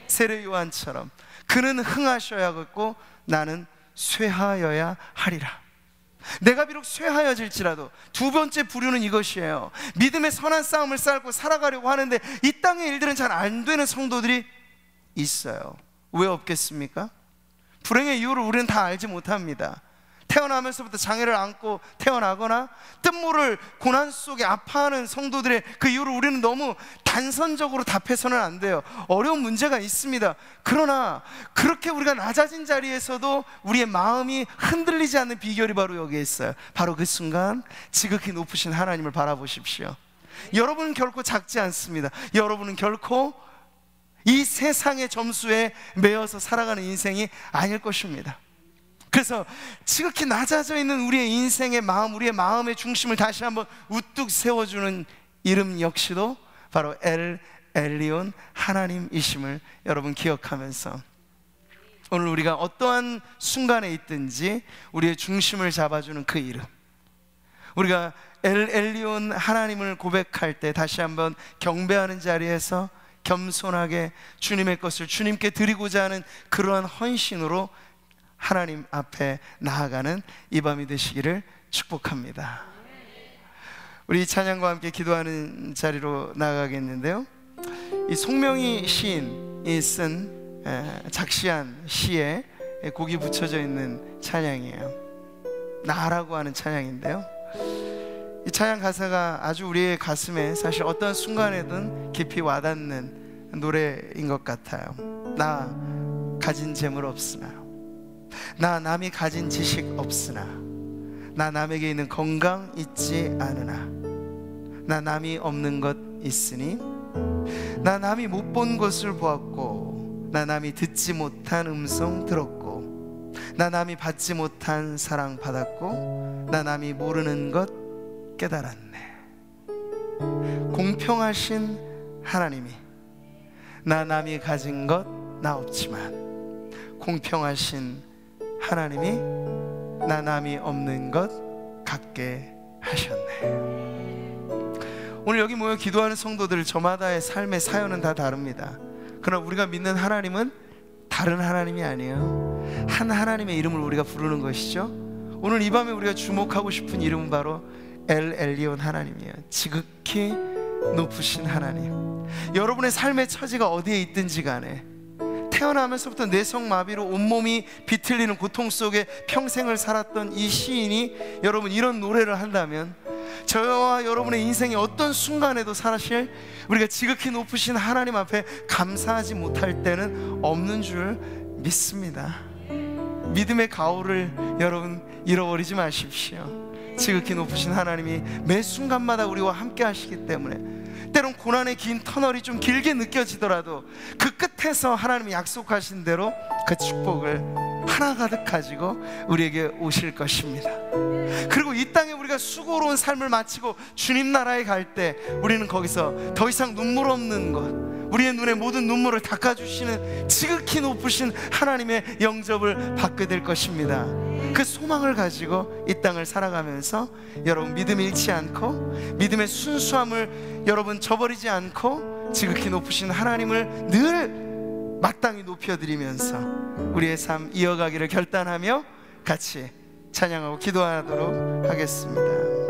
세례 요한처럼 그는 흥하셔야겠고 나는 쇠하여야 하리라. 내가 비록 쇠하여질지라도 두 번째 부류는 이것이에요. 믿음의 선한 싸움을 쌓고 살아가려고 하는데 이 땅의 일들은 잘 안 되는 성도들이 있어요. 왜 없겠습니까? 불행의 이유를 우리는 다 알지 못합니다. 태어나면서부터 장애를 안고 태어나거나 뜻모를 고난 속에 아파하는 성도들의 그 이유를 우리는 너무 단선적으로 답해서는 안 돼요. 어려운 문제가 있습니다. 그러나 그렇게 우리가 낮아진 자리에서도 우리의 마음이 흔들리지 않는 비결이 바로 여기에 있어요. 바로 그 순간 지극히 높으신 하나님을 바라보십시오. 여러분은 결코 작지 않습니다. 여러분은 결코 이 세상의 점수에 매여서 살아가는 인생이 아닐 것입니다. 그래서 지극히 낮아져 있는 우리의 인생의 마음, 우리의 마음의 중심을 다시 한번 우뚝 세워주는 이름 역시도 바로 엘 엘리온, 하나님이심을 여러분 기억하면서 오늘 우리가 어떠한 순간에 있든지 우리의 중심을 잡아주는 그 이름, 우리가 엘 엘리온 하나님을 고백할 때 다시 한번 경배하는 자리에서 겸손하게 주님의 것을 주님께 드리고자 하는 그러한 헌신으로 하나님 앞에 나아가는 이 밤이 되시기를 축복합니다. 우리 찬양과 함께 기도하는 자리로 나아가겠는데요, 이 송명희 시인이 쓴 작시한 시에 곡이 붙여져 있는 찬양이에요. 나라고 하는 찬양인데요, 이 찬양 가사가 아주 우리의 가슴에 사실 어떤 순간에든 깊이 와닿는 노래인 것 같아요. 나 가진 재물 없으나, 나 남이 가진 지식 없으나, 나 남에게 있는 건강 있지 않으나, 나 남이 없는 것 있으니, 나 남이 못 본 것을 보았고, 나 남이 듣지 못한 음성 들었고, 나 남이 받지 못한 사랑 받았고, 나 남이 모르는 것 깨달았네. 공평하신 하나님이 나 남이 가진 것 나 없지만 공평하신 하나님이 나 남이 없는 것 갖게 하셨네. 오늘 여기 모여 기도하는 성도들, 저마다의 삶의 사연은 다 다릅니다. 그러나 우리가 믿는 하나님은 다른 하나님이 아니에요. 한 하나님의 이름을 우리가 부르는 것이죠. 오늘 이 밤에 우리가 주목하고 싶은 이름은 바로 엘 엘리온 하나님이에요. 지극히 높으신 하나님. 여러분의 삶의 처지가 어디에 있든지 간에 태어나면서부터 뇌성마비로 온몸이 비틀리는 고통 속에 평생을 살았던 이 시인이 여러분 이런 노래를 한다면, 저와 여러분의 인생의 어떤 순간에도 사실 우리가 지극히 높으신 하나님 앞에 감사하지 못할 때는 없는 줄 믿습니다. 믿음의 가오를 여러분 잃어버리지 마십시오. 지극히 높으신 하나님이 매 순간마다 우리와 함께 하시기 때문에 때론 고난의 긴 터널이 좀 길게 느껴지더라도 그 끝에서 하나님이 약속하신 대로 그 축복을 하나 가득 가지고 우리에게 오실 것입니다. 그리고 이 땅에 우리가 수고로운 삶을 마치고 주님 나라에 갈 때 우리는 거기서 더 이상 눈물 없는 것, 우리의 눈에 모든 눈물을 닦아주시는 지극히 높으신 하나님의 영접을 받게 될 것입니다. 그 소망을 가지고 이 땅을 살아가면서 여러분 믿음 잃지 않고 믿음의 순수함을 여러분 저버리지 않고 지극히 높으신 하나님을 늘 마땅히 높여드리면서 우리의 삶 이어가기를 결단하며 같이 찬양하고 기도하도록 하겠습니다.